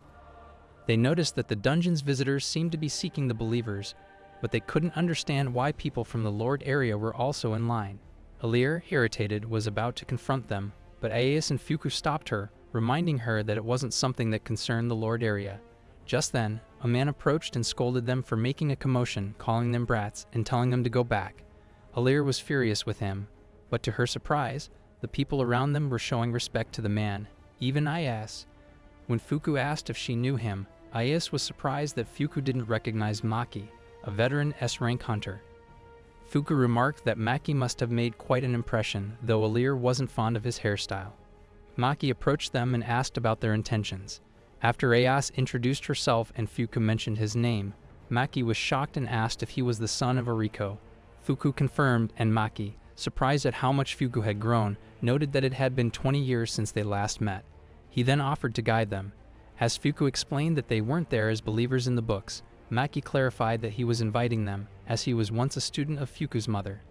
They noticed that the dungeon's visitors seemed to be seeking the believers, but they couldn't understand why people from the Lord area were also in line. Alir, irritated, was about to confront them, but Ayas and Fuku stopped her, reminding her that it wasn't something that concerned the Lord area. Just then, a man approached and scolded them for making a commotion, calling them brats and telling them to go back. Alir was furious with him, but to her surprise, the people around them were showing respect to the man, even Ayas. When Fuku asked if she knew him, Ayas was surprised that Fuku didn't recognize Maki, a veteran S-rank hunter. Fuku remarked that Maki must have made quite an impression, though Alir wasn't fond of his hairstyle. Maki approached them and asked about their intentions. After Ayas introduced herself and Fuku mentioned his name, Maki was shocked and asked if he was the son of Ariko. Fuku confirmed, and Maki, surprised at how much Fuku had grown, noted that it had been 20 years since they last met. He then offered to guide them. As Fuku explained that they weren't there as believers in the books, Maki clarified that he was inviting them, as he was once a student of Fuku's mother.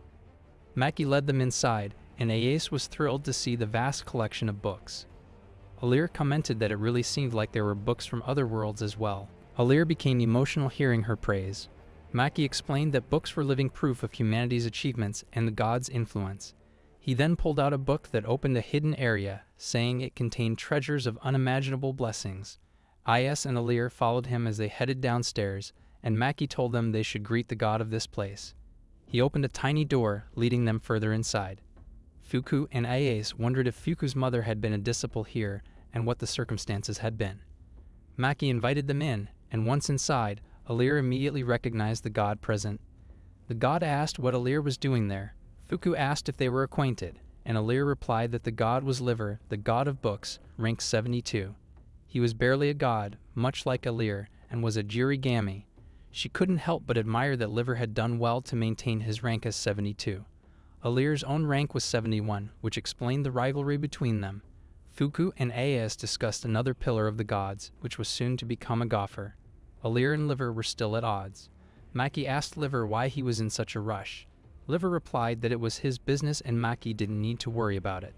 Maki led them inside, and Ayas was thrilled to see the vast collection of books. Alir commented that it really seemed like there were books from other worlds as well. Alir became emotional hearing her praise. Maki explained that books were living proof of humanity's achievements and the gods' influence. He then pulled out a book that opened a hidden area, saying it contained treasures of unimaginable blessings. Ayas and Alir followed him as they headed downstairs, and Maki told them they should greet the god of this place. He opened a tiny door, leading them further inside. Fuku and Ayas wondered if Fuku's mother had been a disciple here and what the circumstances had been. Maki invited them in, and once inside, Alir immediately recognized the god present. The god asked what Alir was doing there. Fuku asked if they were acquainted, and Alir replied that the god was Liver, the god of books, rank 72. He was barely a god, much like Alir, and was a jirigami. She couldn't help but admire that Liver had done well to maintain his rank as 72. Alir's own rank was 71, which explained the rivalry between them. Fuku and Ayas discussed another pillar of the gods, which was soon to become a gopher. Alir and Liver were still at odds. Maki asked Liver why he was in such a rush. Liver replied that it was his business and Maki didn't need to worry about it.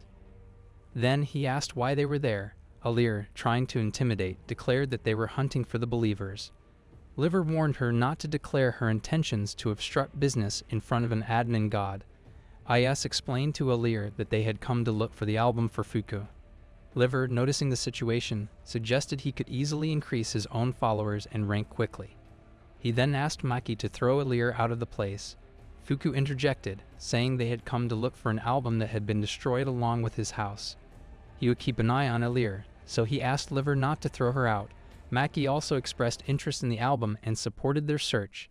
Then he asked why they were there. Alir, trying to intimidate, declared that they were hunting for the believers. Liver warned her not to declare her intentions to obstruct business in front of an admin god. Ayas explained to Alir that they had come to look for the album for Fuku. Liver, noticing the situation, suggested he could easily increase his own followers and rank quickly. He then asked Maki to throw Alir out of the place. Fuku interjected, saying they had come to look for an album that had been destroyed along with his house. He would keep an eye on Alir, so he asked Liver not to throw her out. Maki also expressed interest in the album and supported their search.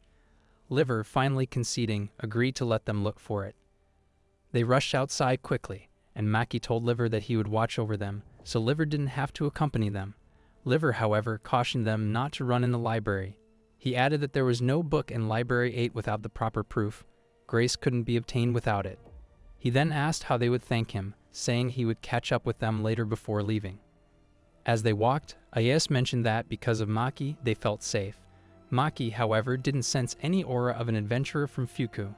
Liver, finally conceding, agreed to let them look for it. They rushed outside quickly, and Maki told Liver that he would watch over them, so Liver didn't have to accompany them. Liver, however, cautioned them not to run in the library. He added that there was no book in Library 8 without the proper proof. Grace couldn't be obtained without it. He then asked how they would thank him, saying he would catch up with them later before leaving. As they walked, Ayes mentioned that because of Maki, they felt safe. Maki, however, didn't sense any aura of an adventurer from Fuku.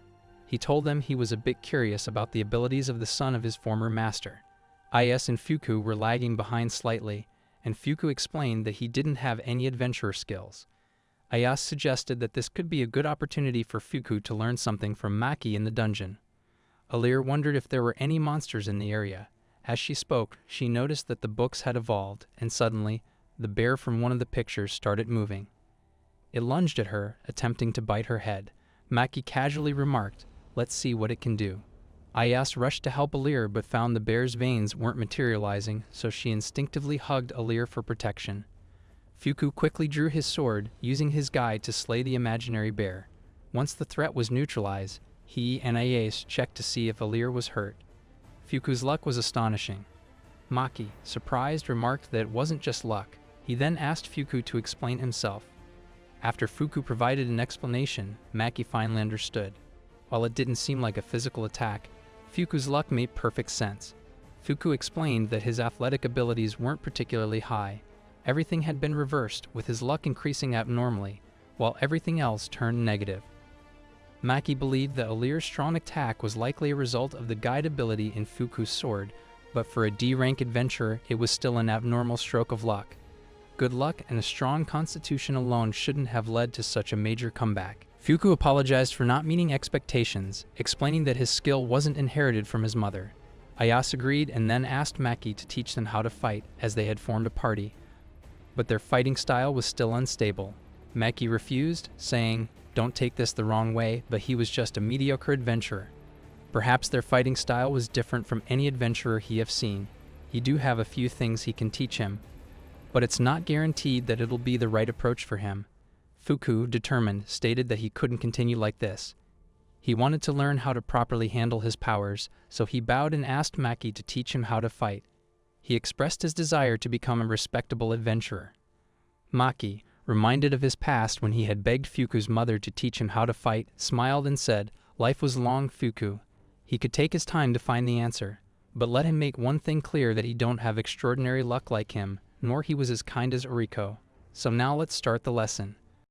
He told them he was a bit curious about the abilities of the son of his former master. Ayes and Fuku were lagging behind slightly, and Fuku explained that he didn't have any adventurer skills. Ayase suggested that this could be a good opportunity for Fuku to learn something from Maki in the dungeon. Alir wondered if there were any monsters in the area. As she spoke, she noticed that the books had evolved, and suddenly, the bear from one of the pictures started moving. It lunged at her, attempting to bite her head. Maki casually remarked, "Let's see what it can do." Ayase rushed to help Alir but found the bear's veins weren't materializing, so she instinctively hugged Alir for protection. Fuku quickly drew his sword, using his guide to slay the imaginary bear. Once the threat was neutralized, he and Ayase checked to see if Alir was hurt. Fuku's luck was astonishing. Maki, surprised, remarked that it wasn't just luck. He then asked Fuku to explain himself. After Fuku provided an explanation, Maki finally understood. While it didn't seem like a physical attack, Fuku's luck made perfect sense. Fuku explained that his athletic abilities weren't particularly high. Everything had been reversed, with his luck increasing abnormally, while everything else turned negative. Maki believed that Alir's strong attack was likely a result of the guide ability in Fuku's sword, but for a D-rank adventurer, it was still an abnormal stroke of luck. Good luck and a strong constitution alone shouldn't have led to such a major comeback. Fuku apologized for not meeting expectations, explaining that his skill wasn't inherited from his mother. Ayase agreed and then asked Maki to teach them how to fight, as they had formed a party. But their fighting style was still unstable. Maki refused, saying, "Don't take this the wrong way, but he was just a mediocre adventurer. Perhaps their fighting style was different from any adventurer he have seen. He do have a few things he can teach him, but it's not guaranteed that it'll be the right approach for him." Fuku, determined, stated that he couldn't continue like this. He wanted to learn how to properly handle his powers, so he bowed and asked Maki to teach him how to fight. He expressed his desire to become a respectable adventurer. Maki, reminded of his past when he had begged Fuku's mother to teach him how to fight, smiled and said, "Life was long, Fuku. He could take his time to find the answer, but let him make one thing clear, that he don't have extraordinary luck like him, nor he was as kind as Oriko. So now let's start the lesson."